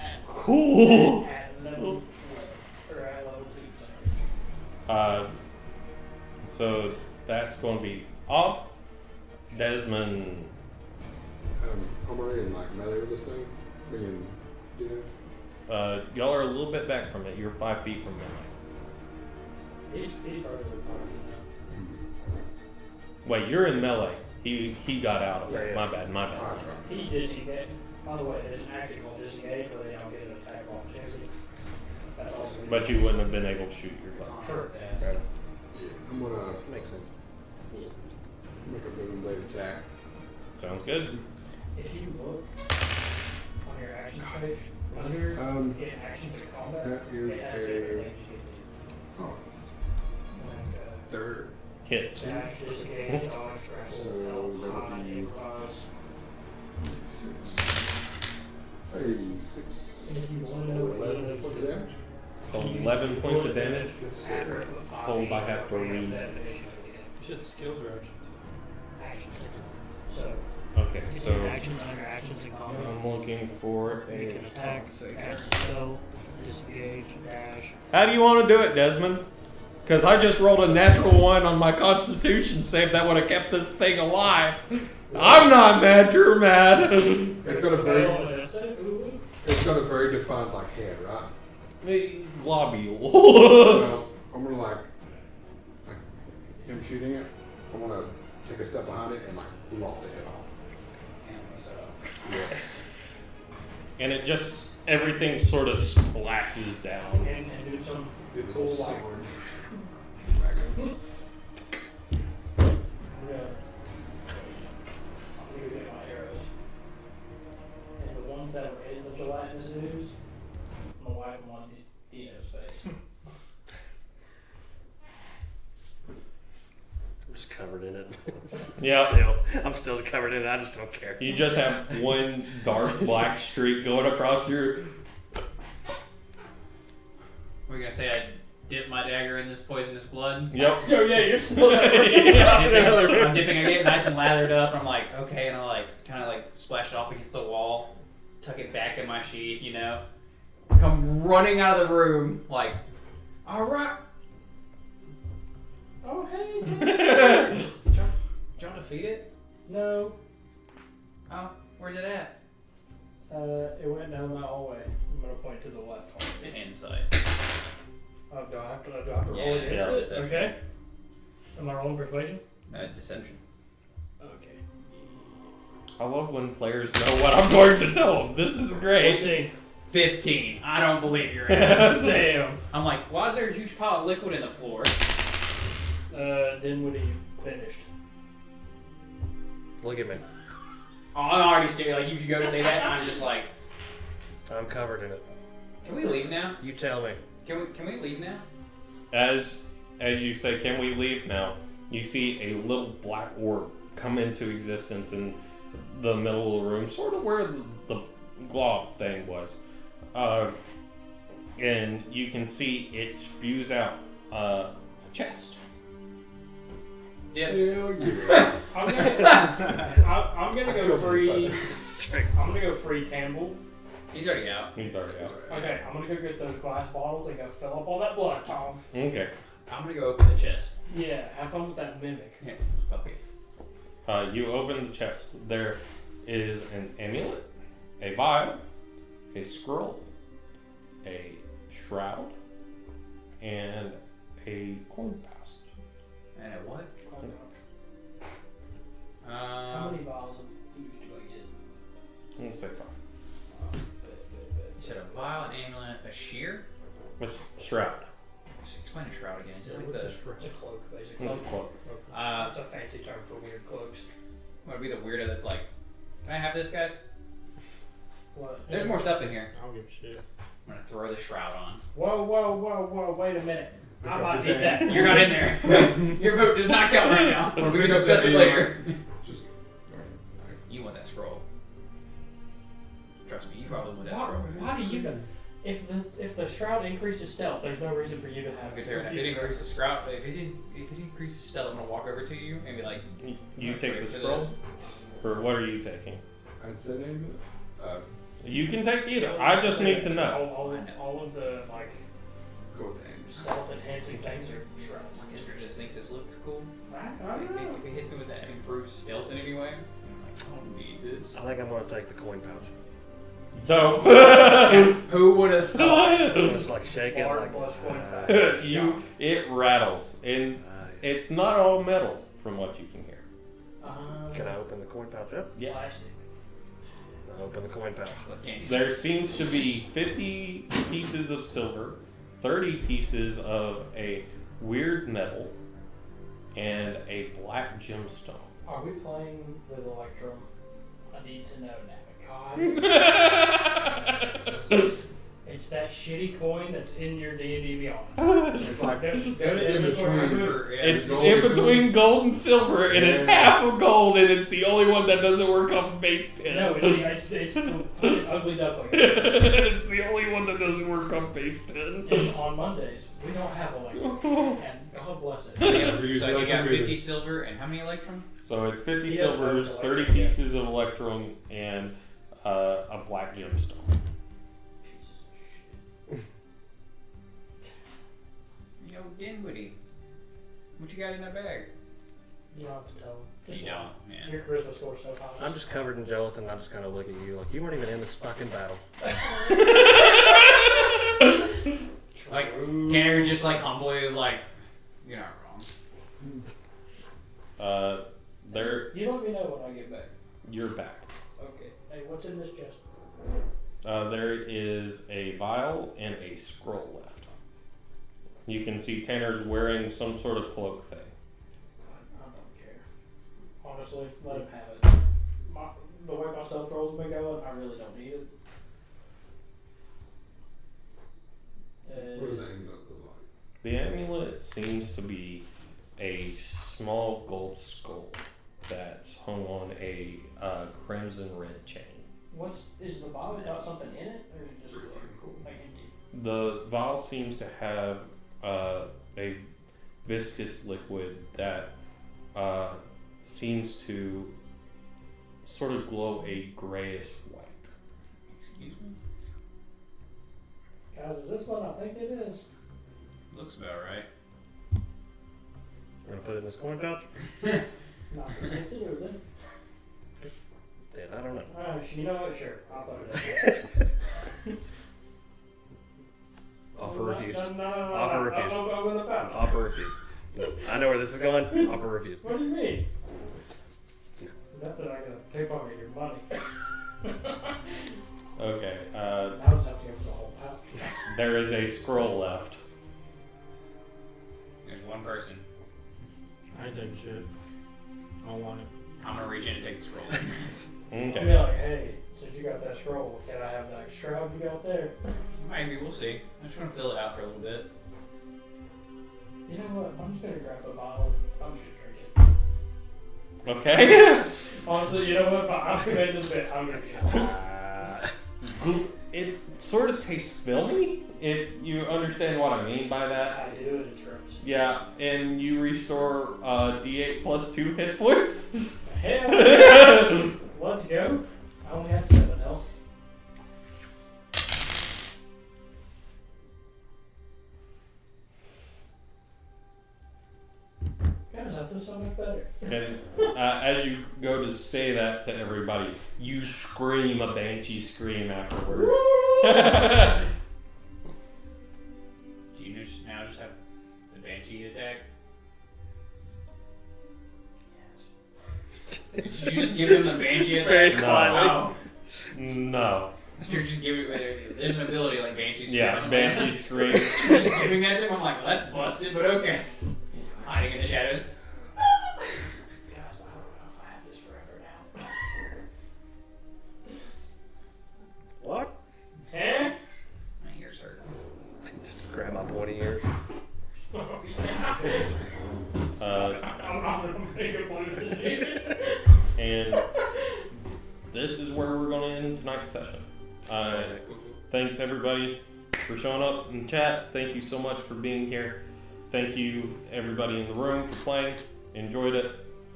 At, Cool. at level 12. Or at level 2, sorry. So that's going to be up. Desmond. I'm already in like melee with this thing. Being, you know. Y'all are a little bit back from it. You're 5 feet from melee. He's further than 5 feet now. Wait, you're in melee. He got out of it. Yeah. My bad. I tried. He disengaged. By the way, there's an action called disengage where they don't get an attack opportunity. That's also. But you wouldn't have been able to shoot your bow. Sure. Yeah, I'm gonna Makes sense. make a moving blade attack. Sounds good. If you look on your actions page, under in actions and combat, That is it has a different things you can oh, do. Like third. Hits. dash, disengage, dodge, So grapple, help, that'll hide, be- improvise. 6. Hey, 6. And if you want to know what 11 any of points those of damage. 11 points of damage. After it with Hold, I have to read. You said skills or actions? Actions. So, Okay, between so actions under actions and combat, I'm looking for you a. can attack, cast a spell, disengage, dash. How do you want to do it, Desmond? Because I just rolled a natural 1 on my Constitution save that would have kept this thing alive. I'm not mad, you're mad. It's got a very, Ooh. it's got a very defined like head, right? Globule. Well, I'm gonna like him shooting it. I'm gonna take a step behind it and like lop the head off. Yes. And it just, everything sort of splashes down. And do some Get a cool little like. sword. Dragon. I'm gonna get my arrows. And the ones that were in the gelatinous ooze, I'm gonna wipe them on Dino's face. I'm just covered in it. Yeah. I'm still covered in it. I just don't care. You just have one dark black streak going across your. We're gonna say I dip my dagger in this poisonous blood. Yep. Oh yeah, you're still I'm dipping, I get nice and lathered up. I'm like, okay, and I like kind of like splash it off against the wall, tuck it back in my sheath, you know. Come running out of the room, like, all right. Oh hey, Dad. Did y'all defeat it? No, Oh, where's it at? it went down that hallway. I'm gonna point to the left hallway. Inside. Do I have to roll Yeah, against yeah. it? Deception. Okay. Am I rolling persuasion? Deception. Okay. I love when players know what I'm going to tell them. This is great. 14. 15. I don't believe your ass. Damn. I'm like, why is there a huge pile of liquid in the floor? Then when he finished. Look at me. Oh, I'm already staring. Like, if you go to say that, I'm just like, I'm covered in it. can we leave now? You tell me. Can we leave now? As you say, can we leave now? You see a little black orb come into existence in the middle of the room, sort of where the glob thing was. And you can see it spews out a chest. Yes. Hell yeah. I'm gonna go free. I'm gonna go free Campbell. He's already out. He's already out. Okay, I'm gonna go get those glass bottles and go fill up all that blood, Tom. Okay. I'm gonna go open the chest. Yeah, have fun with that mimic. Yeah, fuck it. You open the chest. There is an amulet, a vial, a scroll, a shroud, and a coin pouch. And a what? How many vials of booze do I get? I'm gonna say 5. You said a vial, an amulet, a shear? What's shroud? Just explain a shroud again. Is it like What's the? a shroud? It's a cloak, basically. It's a cloak. It's a fancy term for weird cloaks. Would be the weirdo that's like, can I have this, guys? What? There's more stuff in here. I don't give a shit. I'm gonna throw the shroud on. Whoa, wait a minute. I might need that. You're not in there. Your vote does not count right now. We can discuss it later. Just. You want that scroll. Trust me, you probably want that Why, scroll. why do you know? If the shroud increases stealth, there's no reason for you to have I could tell you right now, if it increases scroll, if it increases stealth, I'm gonna walk over to you and be like, You I'm take gonna the pray for scroll? this. Or what are you taking? I'd say name it. You can take either. I just need to know. All of the like Go with Ames. stealth enhancing things are shrouds. My character just thinks this looks cool. I don't know. If it hits me with that improved stealth in any way, I'm like, I don't need this. I think I'm gonna take the coin pouch. Dope. Who would have thought? So it's like shaking Bar like plus coin pouch. It rattles, and it's not all metal from what you can hear. Can I open the coin pouch up? Yes. Plastic. I open the coin pouch. Chocolate candy. There seems to be 50 pieces of silver 30 pieces of a weird metal and a black gemstone. Are we playing with Electrum? I need to know now. God. It's that shitty coin that's in your D&D Beyond. It's like Go to It's in inventory, between. remove- It's gold in and between gold and silver, and it's half of gold, and it's the only one that doesn't work off of base 10. No, it's the fucking ugly duckling. It's the only one that doesn't work on base 10. And on Mondays, we don't have Electrum. And God bless it. So you got- Use so you got Electrum 50 either. silver and how many electrum? So it's 50 He doesn't silvers, have 30 electrum yet. pieces of electrum, and a black gemstone. Yo, Dinwiddie. What you got in that bag? You don't have to tell them. Just You don't, man. Your charisma score's so high. I'm just covered in gelatin. I just kind of look at you like you weren't even in this fucking battle. Like, Tanner just like humbly is like, you're not wrong. There, You let me know when I get back. you're back. Okay. Hey, what's in this chest? There is a vial and a scroll left. You can see Tanner's wearing some sort of cloak thing. I don't care. Honestly, let him have it. The way my stealth rolls have been going, I really don't need it. what does that end up look like? The amulet seems to be a small gold skull that's hung on a crimson red chain. Is the vial got something in it, or is it just Pretty fucking cool. like empty? The vial seems to have a viscous liquid that seems to sort of glow a grayish white. Excuse me? Guys, is this what I think it is? Looks about right. I'm gonna put it in this coin pouch. Not particularly. Then I don't know. You know what? Sure, I'll put it in. Offer refused. No, Offer refused. I'll go with the pouch. Offer refused. No, I know where this is going. Offer refused. What do you mean? Nothing. I gotta pickpocket your money. Okay, Now I just have to go for the whole pouch. there is a scroll left. There's one person. I ain't taking shit. I don't want it. I'm gonna reach in and take the scroll. Okay. I'll be like, hey, since you got that scroll, can I have that shroud you got there? Maybe, we'll see. I just want to fill it out for a little bit. You know what? I'm just gonna grab the bottle. I'm just gonna drink it. Okay. Honestly, you know what? I'm committed to this bit. I'm gonna drink it. It sort of tastes filmy, if you understand what I mean by that. I do it. It's gross. Yeah, and you restore D8 plus 2 hit points. Hell yeah. Let's go. I only had 7 health. Guys, I feel so much better. And as you go to say that to everybody, you scream a banshee scream afterwards. Do you now just have the Banshee attack? Did you just give him the Banshee Just attack? very No. quietly. Oh. No. You're just giving there's an ability like Banshee scream. Yeah, I'm banshee like, scream. You're just giving that to him. I'm like, well, that's busted, but okay. Hiding in the shadows. Guys, I don't know if I have this forever now. What? Eh? My ears hurt. Just grab my pointy ears. I'm not gonna make a point of this. And this is where we're going to end tonight's session. Thanks everybody for showing up in chat. Thank you so much for being here. Thank you everybody in the room for playing. Enjoyed it.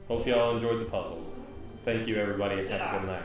Hope y'all enjoyed the puzzles. Thank you everybody and have a good night.